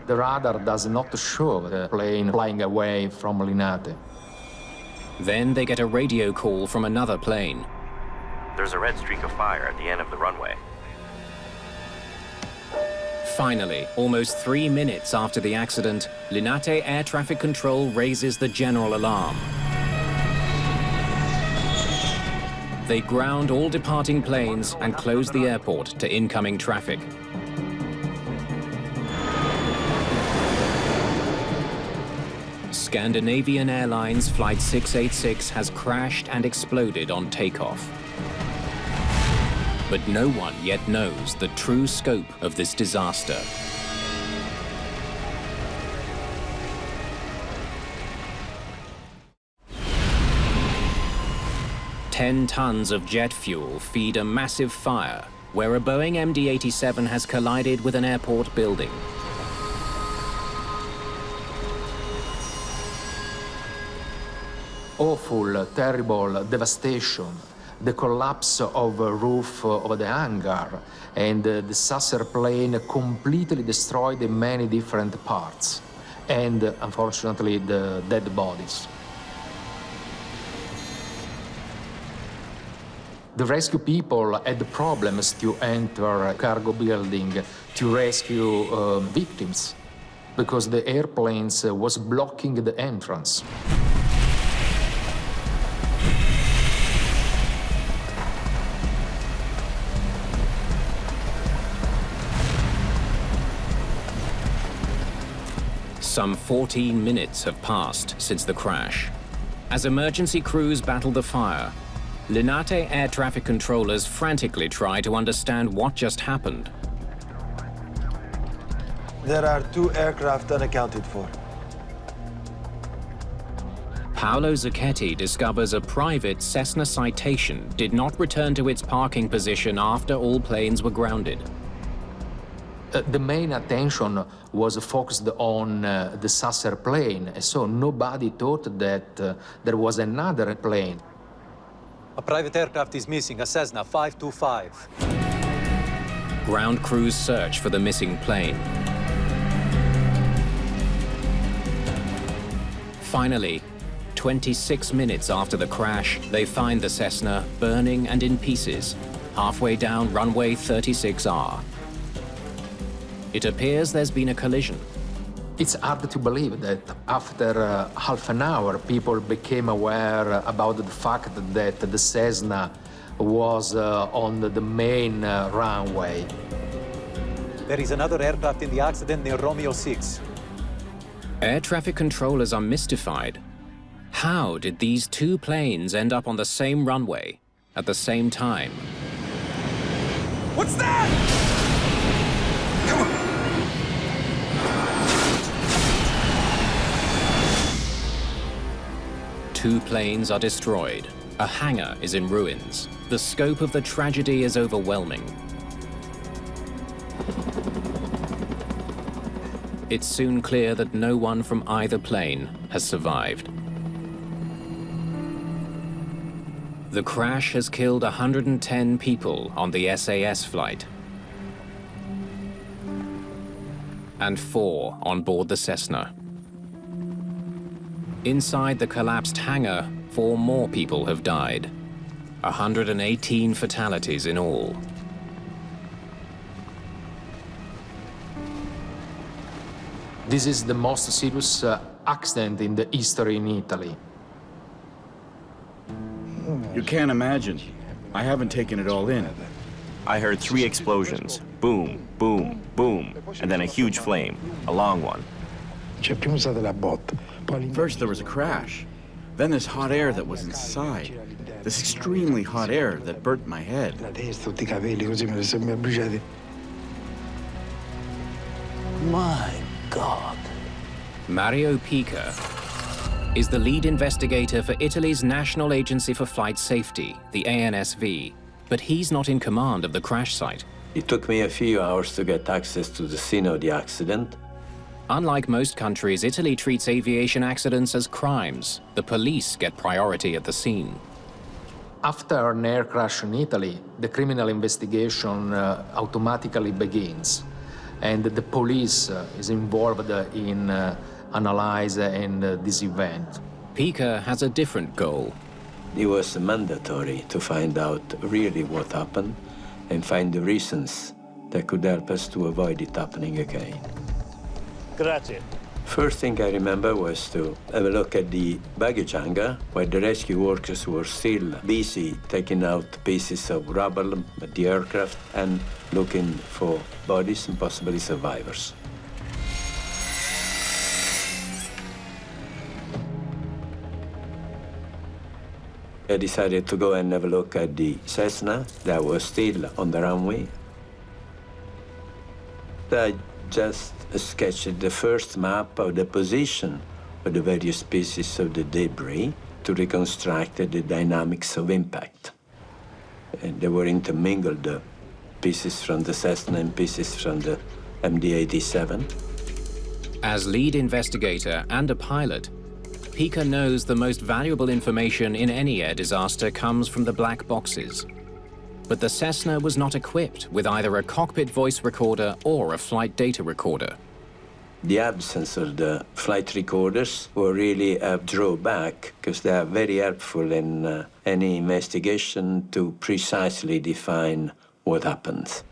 The radar does not show the plane flying away from Linate. Then they get a radio call from another plane. There's a red streak of fire at the end of the runway. Finally, almost 3 minutes after the accident, Linate Air Traffic Control raises the general alarm. They ground all departing planes and close the airport to incoming traffic. Scandinavian Airlines Flight 686 has crashed and exploded on takeoff. But no one yet knows the true scope of this disaster. "10 tons of jet fuel feed a massive fire where a Boeing MD-87 has collided with an airport building. Awful, terrible devastation, the collapse of a roof of the hangar, and the saucer plane completely destroyed in many different parts, and unfortunately the dead bodies. The rescue people had problems to enter a cargo building to rescue victims because the airplanes was blocking the entrance. Some 14 minutes have passed since the crash. As emergency crews battle the fire, Linate air traffic controllers frantically try to understand what just happened. There are 2 aircraft unaccounted for. Paolo Zucchetti discovers a private Cessna Citation did not return to its parking position after all planes were grounded. The main attention was focused on the saucer plane, so nobody thought that there was another plane. A private aircraft is missing, a Cessna 525. Ground crews search for the missing plane. Finally, 26 minutes after the crash, they find the Cessna burning and in pieces, halfway down runway 36R. It appears there's been a collision. It's hard to believe that after half an hour, people became aware about the fact that the Cessna was on the main runway. There is another aircraft in the accident near Romeo 6. Air traffic controllers are mystified. How did these 2 planes end up on the same runway at the same time? What's that? Come on. 2 planes are destroyed. A hangar is in ruins. The scope of the tragedy is overwhelming. It's soon clear that no one from either plane has survived. The crash has killed 110 people on the SAS flight and 4 on board the Cessna. Inside the collapsed hangar, 4 more people have died. 118 fatalities in all. This is the most serious accident in the history in Italy. You can't imagine. I haven't taken it all in. I heard 3 explosions. Boom, boom, boom, and then a huge flame, a long one. First there was a crash. Then this hot air that was inside. This extremely hot air that burnt my head. My God. Mario Pica is the lead investigator for Italy's National Agency for Flight Safety, the ANSV, but he's not in command of the crash site. It took me a few hours to get access to the scene of the accident. Unlike most countries, Italy treats aviation accidents as crimes. The police get priority at the scene. After an air crash in Italy, the criminal investigation automatically begins, and the police is involved in analyzing this event. Pica has a different goal. It was mandatory to find out really what happened and find the reasons that could help us to avoid it happening again. Grazie. First thing I remember was to have a look at the baggage hangar, where the rescue workers were still busy taking out pieces of rubble at the aircraft and looking for bodies and possibly survivors. I decided to go and have a look at the Cessna that was still on the runway. I just sketched the first map of the position of the various pieces of the debris to reconstruct the dynamics of impact. And they were intermingled, pieces from the Cessna and pieces from the MD-87. As lead investigator and a pilot, Pica knows the most valuable information in any air disaster comes from the black boxes. But the Cessna was not equipped with either a cockpit voice recorder or a flight data recorder. The absence of the flight recorders were really a drawback because they are very helpful in any investigation to precisely define what happens.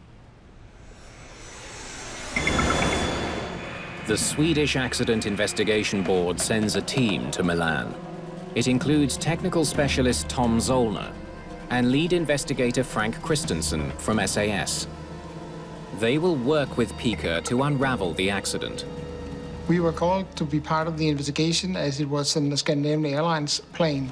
The Swedish Accident Investigation Board sends a team to Milan. It includes technical specialist Tom Zollner and lead investigator Frank Christensen from SAS. They will work with Pica to unravel the accident. We were called to be part of the investigation as it was in the Scandinavian Airlines plane.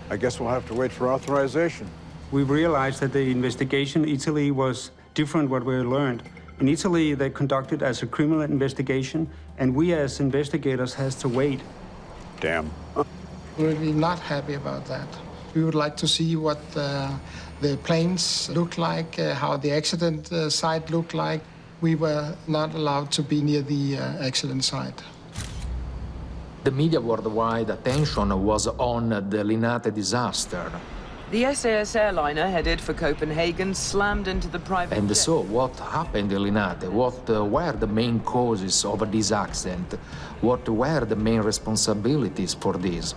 I guess we'll have to wait for authorization. We realized that the investigation in Italy was different what we learned. In Italy, they conducted as a criminal investigation, and we as investigators has to wait. Damn. We're really not happy about that. We would like to see what the planes looked like, how the accident site looked like. We were not allowed to be near the accident site. The media worldwide attention was on the Linate disaster. The SAS airliner headed for Copenhagen slammed into the private And jet. so what happened in Linate? What were the main causes of this accident? What were the main responsibilities for this?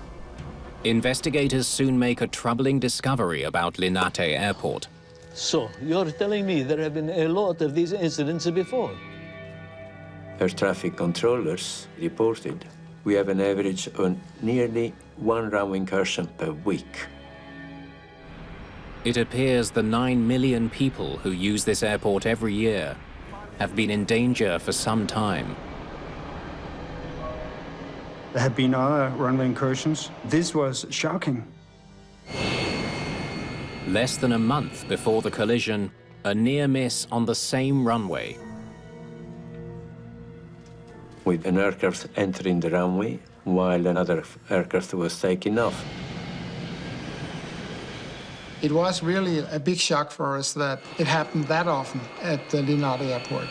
Investigators soon make a troubling discovery about Linate Airport. So, you're telling me there have been a lot of these incidents before? Air traffic controllers reported we have an average of nearly 1 runway incursion per week. It appears the 9 million people who use this airport every year have been in danger for some time. There have been other runway incursions. This was shocking. Less than a month before the collision, a near miss on the same runway. With an aircraft entering the runway while another aircraft was taking off. It was really a big shock for us that it happened that often at the Linate airport.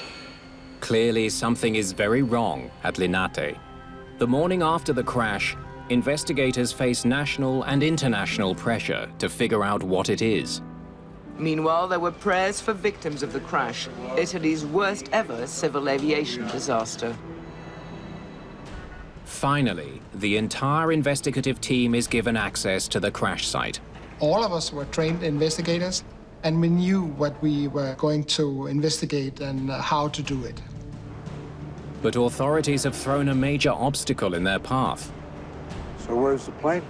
Clearly, something is very wrong at Linate. The morning after the crash, investigators face national and international pressure to figure out what it is. Meanwhile, there were prayers for victims of the crash, Italy's worst ever civil aviation disaster. Finally, the entire investigative team is given access to the crash site. All of us were trained investigators, and we knew what we were going to investigate and how to do it. But authorities have thrown a major obstacle in their path. So where's the plane?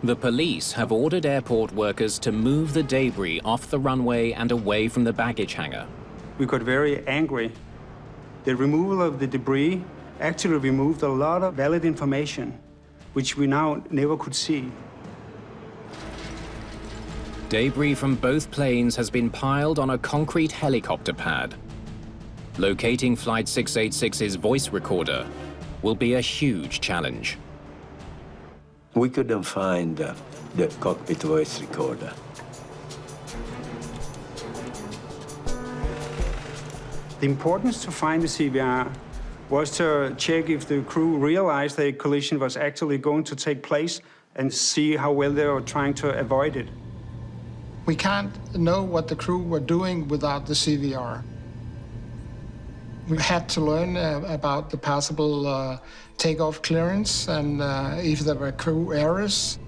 The police have ordered airport workers to move the debris off the runway and away from the baggage hangar. We got very angry. The removal of the debris actually removed a lot of valid information, which we now never could see. Debris from both planes has been piled on a concrete helicopter pad. Locating Flight 686's voice recorder will be a huge challenge. We couldn't find the cockpit voice recorder. The importance to find the CVR was to check if the crew realized the collision was actually going to take place and see how well they were trying to avoid it. We can't know what the crew were doing without the CVR. We had to learn about the possible takeoff clearance and if there were crew errors.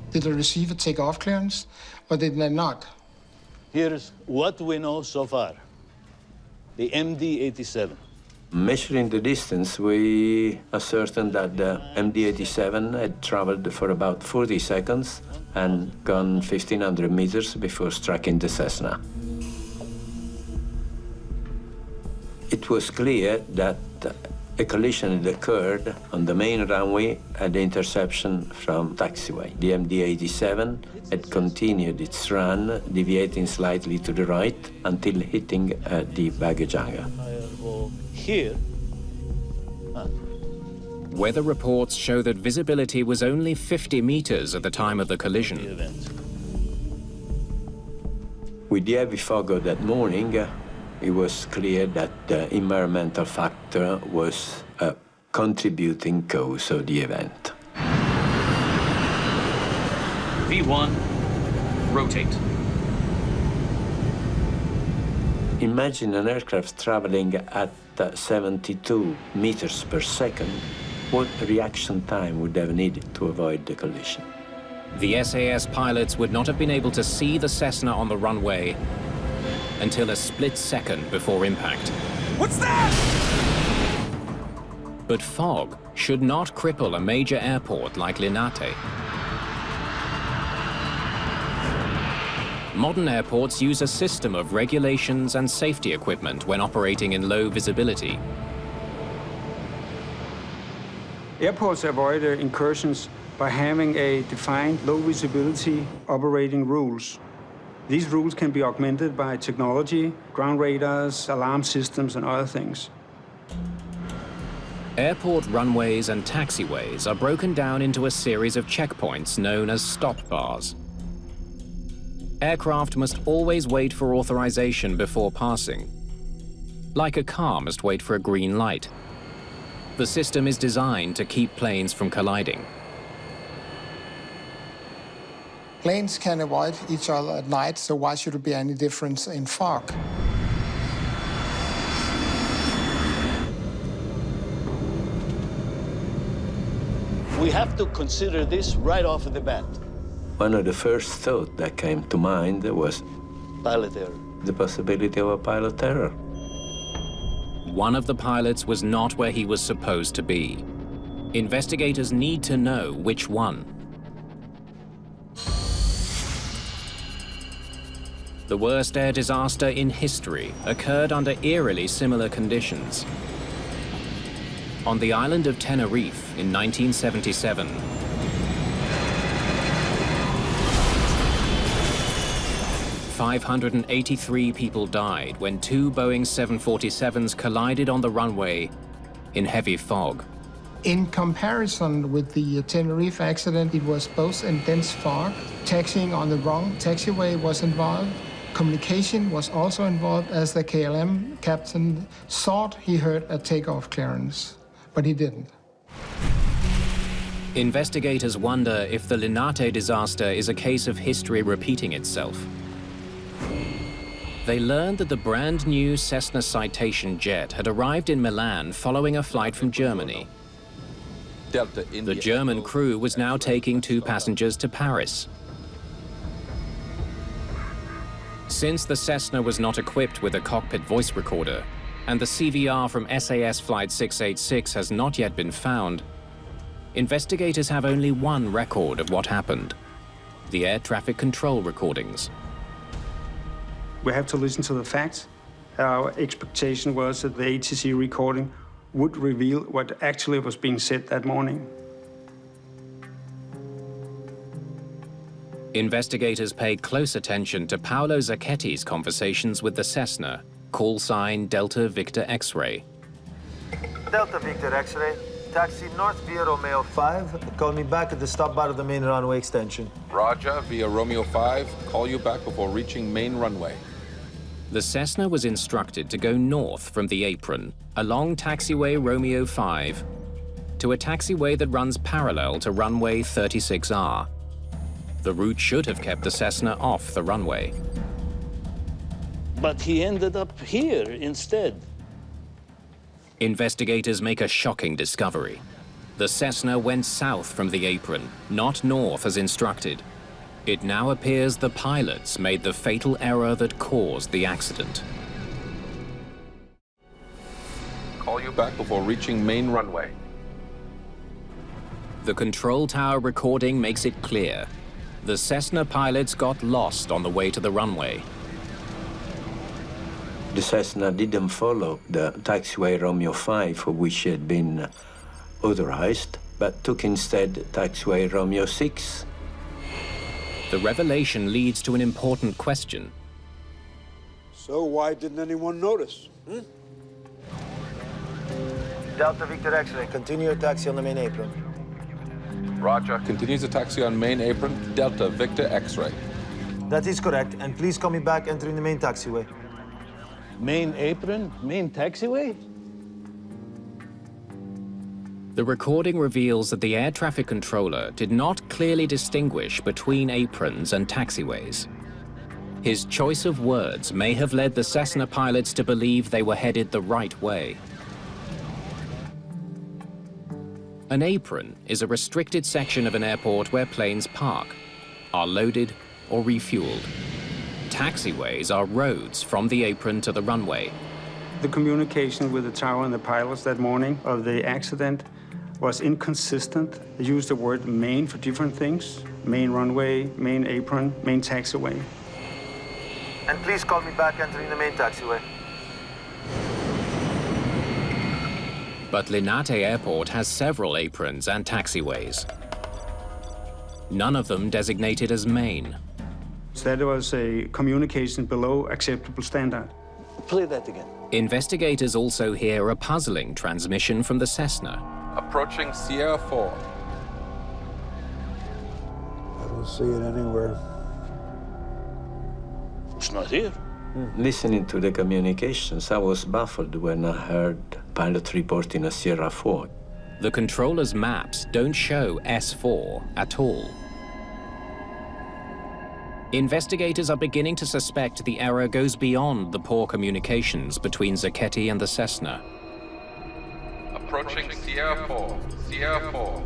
Did the receiver take off clearance or did they not? Here's what we know so far. The MD-87. Measuring the distance, we ascertained that the MD-87 had traveled for about 40 seconds and gone 1,500 meters before striking the Cessna. It was clear that A collision had occurred on the main runway at the interception from taxiway. The MD-87 had continued its run, deviating slightly to the right until hitting the baggage hangar. Here. Weather reports show that visibility was only 50 meters at the time of the collision. With the heavy fog of that morning, it was clear that the environmental factor was a contributing cause of the event. V1, rotate. Imagine an aircraft traveling at 72 meters per second. What reaction time would have needed to avoid the collision? The SAS pilots would not have been able to see the Cessna on the runway until a split second before impact. What's that? But fog should not cripple a major airport like Linate. Modern airports use a system of regulations and safety equipment when operating in low visibility. Airports avoid incursions by having a defined low visibility operating rules. These rules can be augmented by technology, ground radars, alarm systems, and other things. Airport runways and taxiways are broken down into a series of checkpoints known as stop bars. Aircraft must always wait for authorization before passing, like a car must wait for a green light. The system is designed to keep planes from colliding. Planes can avoid each other at night, so why should there be any difference in fog? We have to consider this right off the bat. One of the first thoughts that came to mind was pilot error. The possibility of a pilot error. One of the pilots was not where he was supposed to be. Investigators need to know which one. The worst air disaster in history occurred under eerily similar conditions. On the island of Tenerife in 1977, 583 people died when two Boeing 747s collided on the runway in heavy fog. In comparison with the Tenerife accident, it was both in dense fog, taxiing on the wrong taxiway was involved, communication was also involved as the KLM captain thought he heard a takeoff clearance, but he didn't. Investigators wonder if the Linate disaster is a case of history repeating itself. They learned that the brand new Cessna Citation jet had arrived in Milan following a flight from Germany. The German crew was now taking two passengers to Paris. Since the Cessna was not equipped with a cockpit voice recorder, and the CVR from SAS Flight 686 has not yet been found, investigators have only one record of what happened: the air traffic control recordings. We have to listen to the facts. Our expectation was that the ATC recording would reveal what actually was being said that morning. Investigators paid close attention to Paolo Zacchetti's conversations with the Cessna, call sign Delta Victor X-ray. Delta Victor X-ray, taxi north via Romeo 5. Call me back at the stop bar of the main runway extension. Roger, via Romeo 5. Call you back before reaching main runway. The Cessna was instructed to go north from the apron, along taxiway Romeo 5, to a taxiway that runs parallel to runway 36R. The route should have kept the Cessna off the runway. But he ended up here instead. Investigators make a shocking discovery. The Cessna went south from the apron, not north as instructed. It now appears the pilots made the fatal error that caused the accident. Call you back before reaching main runway. The control tower recording makes it clear. The Cessna pilots got lost on the way to the runway. The Cessna didn't follow the taxiway Romeo 5 for which it had been authorized, but took instead taxiway Romeo 6. The revelation leads to an important question. So why didn't anyone notice? Delta Victor X-ray, continue your taxi on the main apron. Roger. Continues the taxi on main apron, Delta Victor X-ray. That is correct, and please call me back entering the main taxiway. Main apron? Main taxiway? The recording reveals that the air traffic controller did not clearly distinguish between aprons and taxiways. His choice of words may have led the Cessna pilots to believe they were headed the right way. An apron is a restricted section of an airport where planes park, are loaded, or refueled. Taxiways are roads from the apron to the runway. The communication with the tower and the pilots that morning of the accident was inconsistent. They used the word main for different things. Main runway, main apron, main taxiway. And please call me back entering the main taxiway. But Linate Airport has several aprons and taxiways. None of them designated as main. So that was a communication below acceptable standard. Play that again. Investigators also hear a puzzling transmission from the Cessna. Approaching Sierra 4. I don't see it anywhere. It's not here. Listening to the communications, I was baffled when I heard pilot reporting a Sierra 4. The controller's maps don't show S4 at all. Investigators are beginning to suspect the error goes beyond the poor communications between Zacchetti and the Cessna. Approaching Sierra 4. Sierra 4.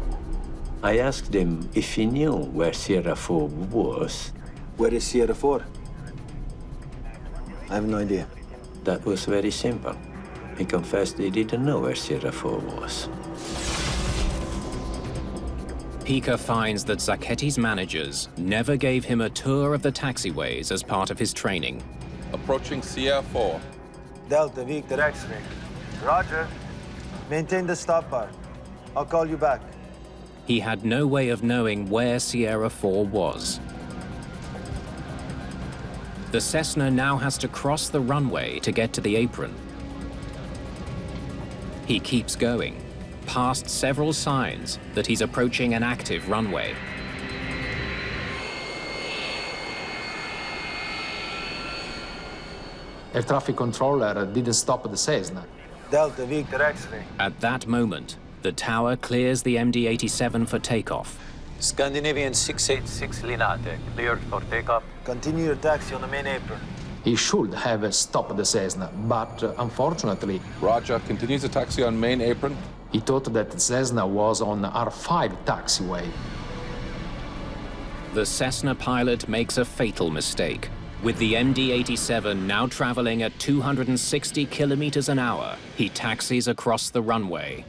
I asked him if he knew where Sierra 4 was. Where is Sierra 4? I have no idea. That was very simple. He confessed he didn't know where Sierra 4 was. Pica finds that Zacchetti's managers never gave him a tour of the taxiways as part of his training. Approaching Sierra 4. Delta Victor X-ray. Roger. Maintain the stop bar. I'll call you back. He had no way of knowing where Sierra 4 was. The Cessna now has to cross the runway to get to the apron. He keeps going, past several signs that he's approaching an active runway. Air traffic controller didn't stop the Cessna. Delta Victor X-ray. At that moment, the tower clears the MD-87 for takeoff. Scandinavian 686 Linate, cleared for takeoff. Continue your taxi on the main apron. He should have stopped the Cessna, but unfortunately... Roger, continues the taxi on main apron. He thought that the Cessna was on R5 taxiway. The Cessna pilot makes a fatal mistake. With the MD-87 now traveling at 260 kilometers an hour, he taxis across the runway.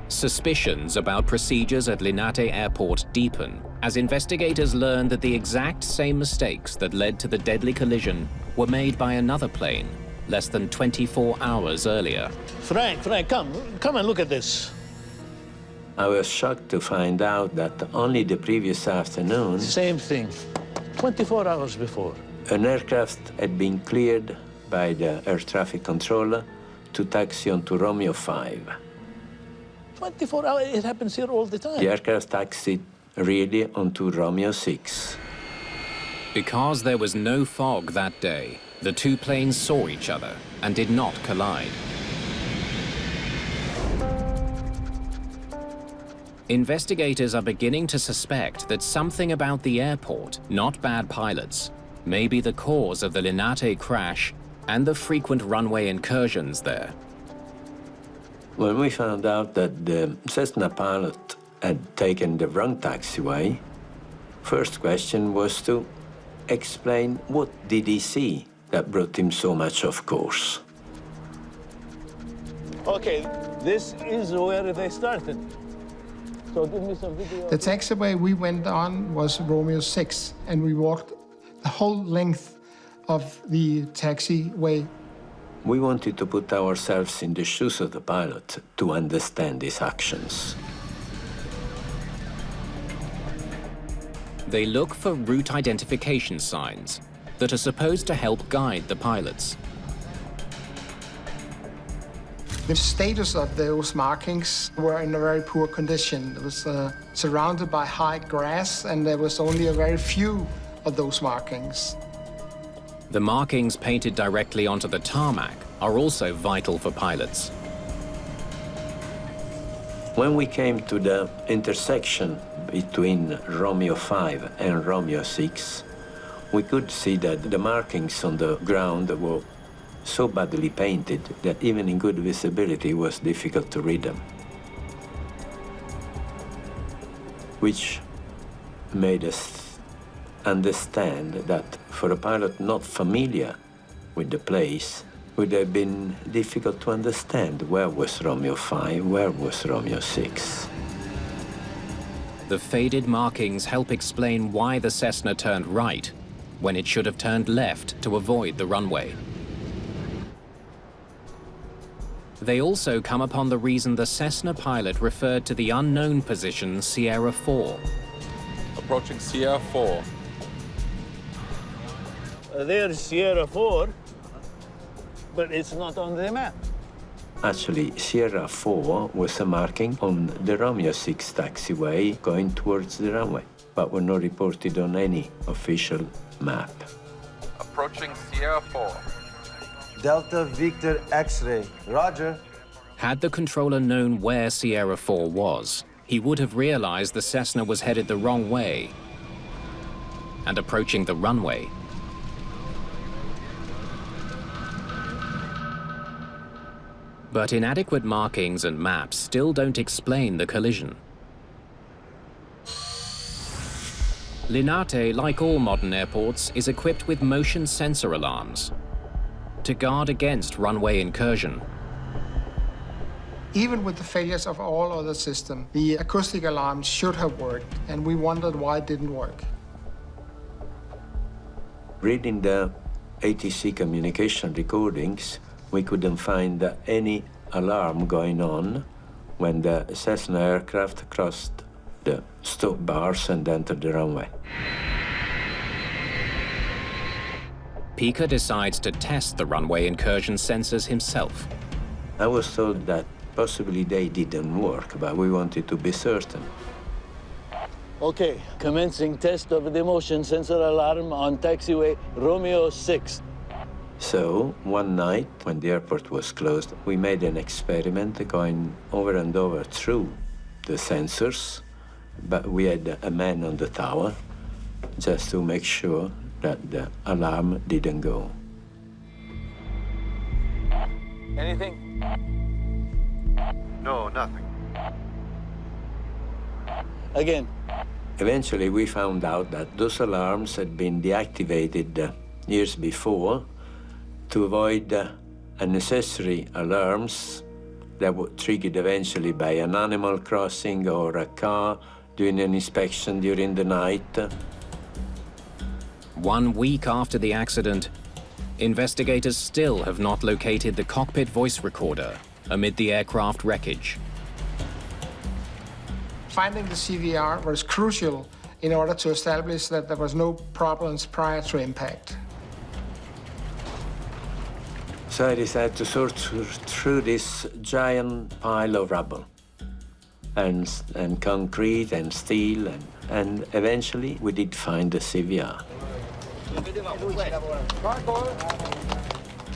Suspicions about procedures at Linate Airport deepen as investigators learn that the exact same mistakes that led to the deadly collision were made by another plane less than 24 hours earlier. Frank, come and look at this. I was shocked to find out that only the previous afternoon... Same thing, 24 hours before. An aircraft had been cleared by the air traffic controller to taxi onto Romeo 5. 24 hours, it happens here all the time. The aircraft taxied really onto Romeo 6. Because there was no fog that day, the two planes saw each other and did not collide. Investigators are beginning to suspect that something about the airport, not bad pilots, may be the cause of the Linate crash and the frequent runway incursions there. When we found out that the Cessna pilot had taken the wrong taxiway, first question was to explain what did he see that brought him so much off course. Okay, this is where they started. So give me some video. The taxiway we went on was Romeo 6, and we walked the whole length of the taxiway. We wanted to put ourselves in the shoes of the pilot to understand his actions. They look for route identification signs that are supposed to help guide the pilots. The status of those markings were in a very poor condition. It was surrounded by high grass, and there was only a very few of those markings. The markings painted directly onto the tarmac are also vital for pilots. When we came to the intersection between Romeo 5 and Romeo 6, we could see that the markings on the ground were so badly painted that even in good visibility it was difficult to read them, which made us understand that for a pilot not familiar with the place, it would have been difficult to understand where was Romeo 5, where was Romeo 6. The faded markings help explain why the Cessna turned right when it should have turned left to avoid the runway. They also come upon the reason the Cessna pilot referred to the unknown position Sierra 4. Approaching Sierra 4. There's Sierra 4, but it's not on the map. Actually, Sierra 4 was a marking on the Romeo 6 taxiway going towards the runway, but were not reported on any official map. Approaching Sierra 4. Delta Victor X-ray. Roger. Had the controller known where Sierra 4 was, he would have realized the Cessna was headed the wrong way and approaching the runway. But inadequate markings and maps still don't explain the collision. Linate, like all modern airports, is equipped with motion sensor alarms to guard against runway incursion. Even with the failures of all other systems, the acoustic alarms should have worked, and we wondered why it didn't work. Reading the ATC communication recordings, we couldn't find any alarm going on when the Cessna aircraft crossed the stop bars and entered the runway. Pica decides to test the runway incursion sensors himself. I was told that possibly they didn't work, but we wanted to be certain. Okay, commencing test of the motion sensor alarm on taxiway Romeo 6. So, one night, when the airport was closed, we made an experiment going over and over through the sensors, but we had a man on the tower just to make sure that the alarm didn't go. Anything? No, nothing. Again. Eventually, we found out that those alarms had been deactivated years before to avoid unnecessary alarms that were triggered eventually by an animal crossing or a car doing an inspection during the night. 1 week after the accident, investigators still have not located the cockpit voice recorder amid the aircraft wreckage. Finding the CVR was crucial in order to establish that there was no problems prior to impact. So I decided to sort through this giant pile of rubble and concrete and steel, and eventually we did find the CVR.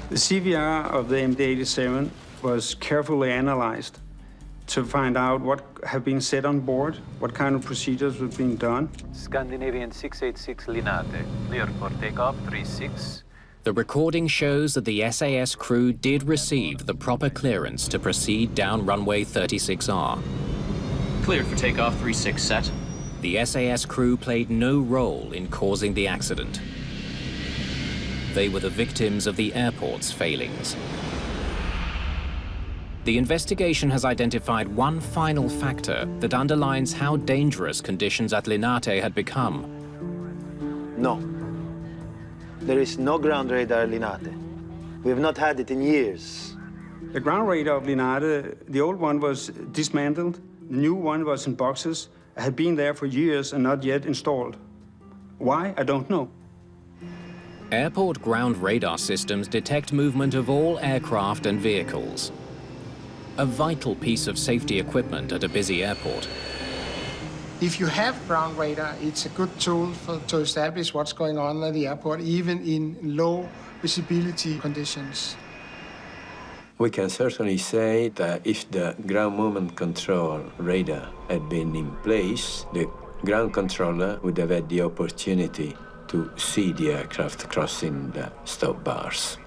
The CVR of the MD-87 was carefully analyzed to find out what had been said on board, what kind of procedures were being done. Scandinavian 686 Linate, clear for takeoff 36. The recording shows that the SAS crew did receive the proper clearance to proceed down runway 36R. Cleared for takeoff 36 set. The SAS crew played no role in causing the accident. They were the victims of the airport's failings. The investigation has identified one final factor that underlines how dangerous conditions at Linate had become. No. There is no ground radar at Linate. We have not had it in years. The ground radar of Linate, the old one was dismantled. The new one was in boxes. It had been there for years and not yet installed. Why? I don't know. Airport ground radar systems detect movement of all aircraft and vehicles. A vital piece of safety equipment at a busy airport. If you have ground radar, it's a good tool to establish what's going on at the airport, even in low visibility conditions. We can certainly say that if the ground movement control radar had been in place, the ground controller would have had the opportunity to see the aircraft crossing the stop bars,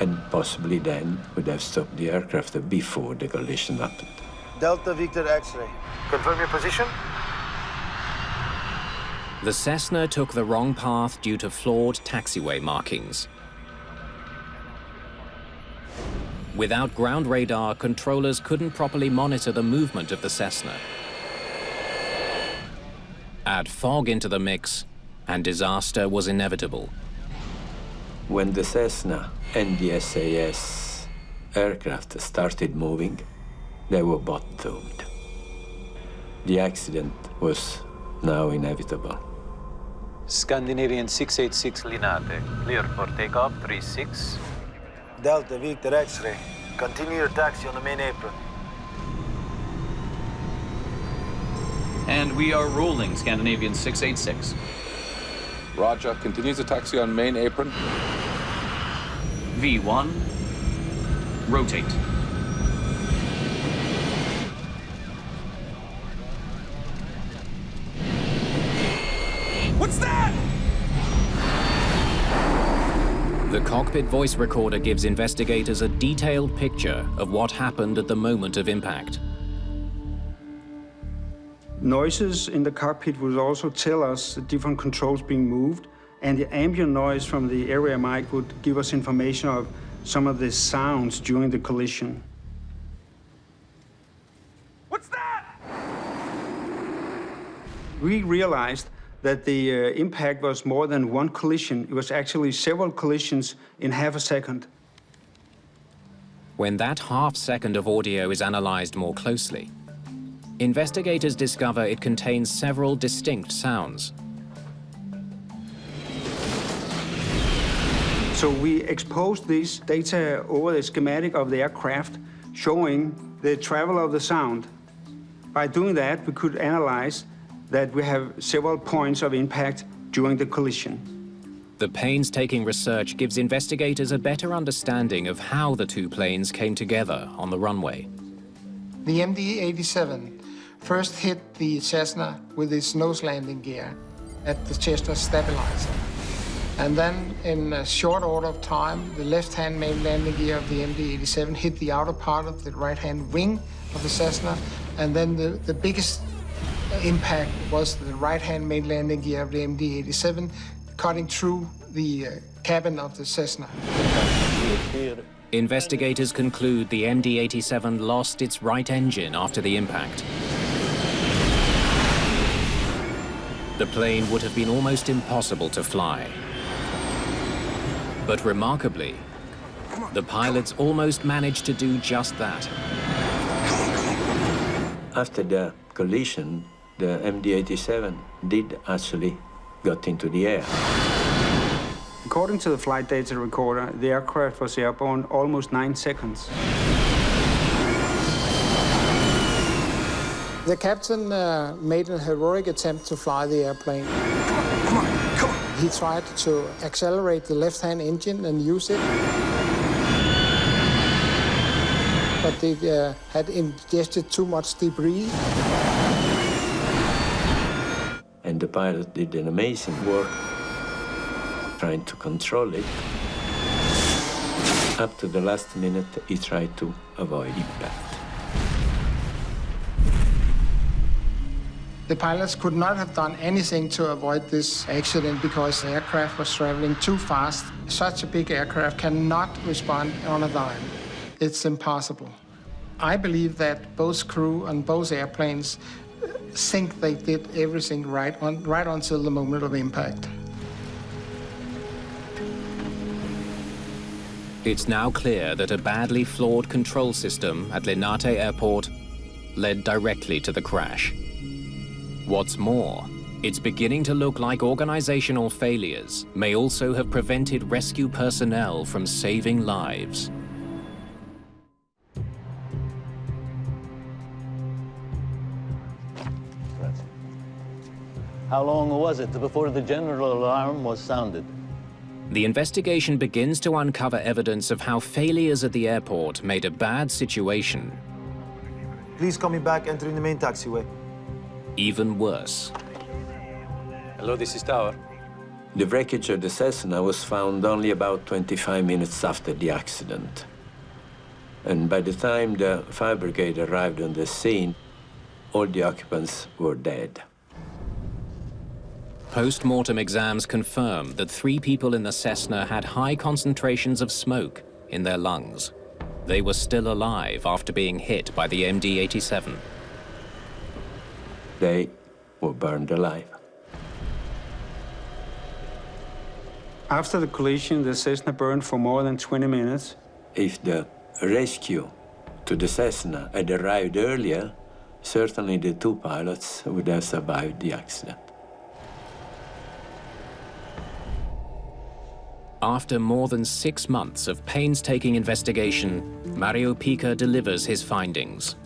and possibly then would have stopped the aircraft before the collision happened. Delta Victor X-ray. Confirm your position? The Cessna took the wrong path due to flawed taxiway markings. Without ground radar, controllers couldn't properly monitor the movement of the Cessna. Add fog into the mix, and disaster was inevitable. When the Cessna and the SAS aircraft started moving, they were both doomed. The accident was now inevitable. Scandinavian 686 Linate, clear for takeoff, 36. Delta Victor X-ray. Continue your taxi on the main apron. And we are rolling, Scandinavian 686. Roger, continues the taxi on main apron. V1, rotate. What's that? The cockpit voice recorder gives investigators a detailed picture of what happened at the moment of impact. Noises in the cockpit would also tell us the different controls being moved, and the ambient noise from the area mic would give us information of some of the sounds during the collision. What's that? We realized that the impact was more than one collision. It was actually several collisions in half a second. When that half second of audio is analyzed more closely, investigators discover it contains several distinct sounds. So we exposed this data over the schematic of the aircraft, showing the travel of the sound. By doing that, we could analyze that we have several points of impact during the collision. The painstaking research gives investigators a better understanding of how the two planes came together on the runway. The MD-87 first hit the Cessna with its nose landing gear at the Cessna stabilizer. And then, in a short order of time, the left-hand main landing gear of the MD-87 hit the outer part of the right-hand wing of the Cessna, and then the biggest impact was the right-hand main landing gear of the MD-87, cutting through the cabin of the Cessna. Investigators conclude the MD-87 lost its right engine after the impact. The plane would have been almost impossible to fly. But remarkably, the pilots almost managed to do just that. After the collision, the MD-87 did actually got into the air. According to the flight data recorder, the aircraft was airborne almost 9 seconds. The captain made a heroic attempt to fly the airplane. Come on. He tried to accelerate the left-hand engine and use it, but they had ingested too much debris. And the pilot did an amazing work trying to control it. Up to the last minute, he tried to avoid impact. The pilots could not have done anything to avoid this accident because the aircraft was traveling too fast. Such a big aircraft cannot respond on a dime. It's impossible. I believe that both crew and both airplanes think they did everything right until the moment of impact. It's now clear that a badly flawed control system at Linate Airport led directly to the crash. What's more, it's beginning to look like organizational failures may also have prevented rescue personnel from saving lives. How long was it before the general alarm was sounded? The investigation begins to uncover evidence of how failures at the airport made a bad situation Please call me back entering the main taxiway. even worse. Hello, this is Tower. The wreckage of the Cessna was found only about 25 minutes after the accident. And by the time the fire brigade arrived on the scene, all the occupants were dead. Post-mortem exams confirm that 3 people in the Cessna had high concentrations of smoke in their lungs. They were still alive after being hit by the MD-87. They were burned alive. After the collision, the Cessna burned for more than 20 minutes. If the rescue to the Cessna had arrived earlier, certainly the 2 pilots would have survived the accident. After more than 6 months of painstaking investigation, Mario Pica delivers his findings.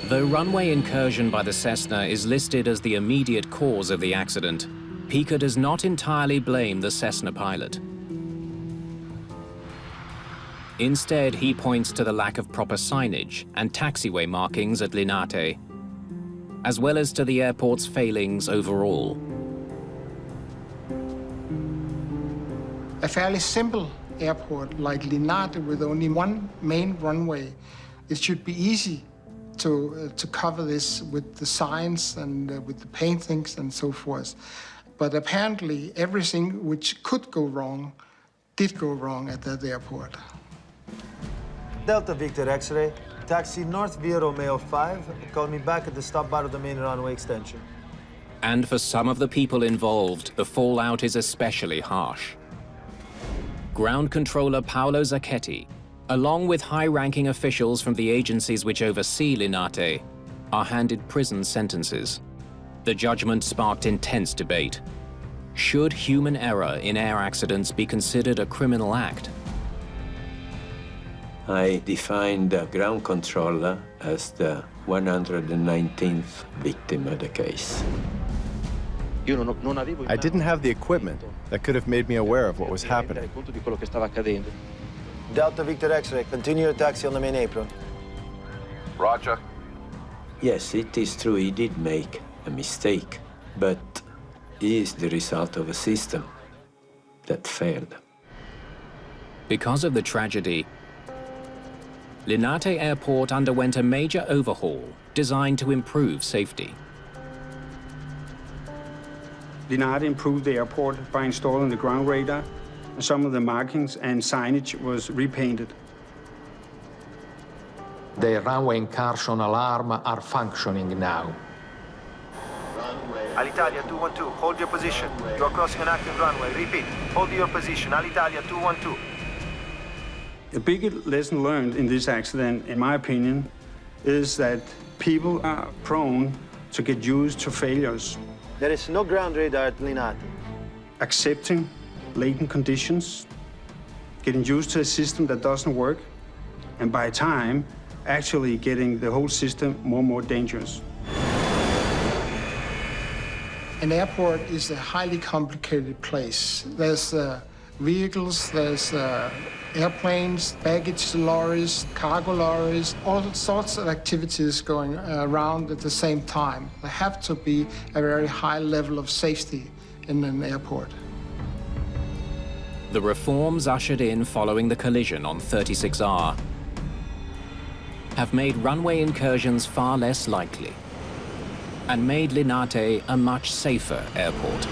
Though runway incursion by the Cessna is listed as the immediate cause of the accident, Pica does not entirely blame the Cessna pilot. Instead, he points to the lack of proper signage and taxiway markings at Linate, as well as to the airport's failings overall. A fairly simple airport like Linate with only one main runway, it should be easy to cover this with the signs and with the paintings and so forth. But apparently everything which could go wrong did go wrong at that airport. Delta Victor X-ray, taxi north via Romeo 5. Call me back at the stop bar of the main runway extension. And for some of the people involved, the fallout is especially harsh. Ground controller Paolo Zacchetti, along with high-ranking officials from the agencies which oversee Linate, are handed prison sentences. The judgment sparked intense debate. Should human error in air accidents be considered a criminal act? I defined the ground controller as the 119th victim of the case. I didn't have the equipment that could have made me aware of what was happening. Delta Victor X-ray, continue your taxi on the main apron. Roger. Yes, it is true he did make a mistake, but he is the result of a system that failed. Because of the tragedy, Linate Airport underwent a major overhaul designed to improve safety. Linate improved the airport by installing the ground radar, and some of the markings and signage was repainted. The runway incursion alarm are functioning now. Alitalia 212, hold your position. You are crossing an active runway. Repeat, hold your position. Alitalia 212. A big lesson learned in this accident, in my opinion, is that people are prone to get used to failures. There is no ground radar at Linate. Accepting latent conditions, getting used to a system that doesn't work, and by time, actually getting the whole system more and more dangerous. An airport is a highly complicated place. There's vehicles, there's airplanes, baggage lorries, cargo lorries, all sorts of activities going around at the same time. There have to be a very high level of safety in an airport. The reforms ushered in following the collision on 36R have made runway incursions far less likely and made Linate a much safer airport.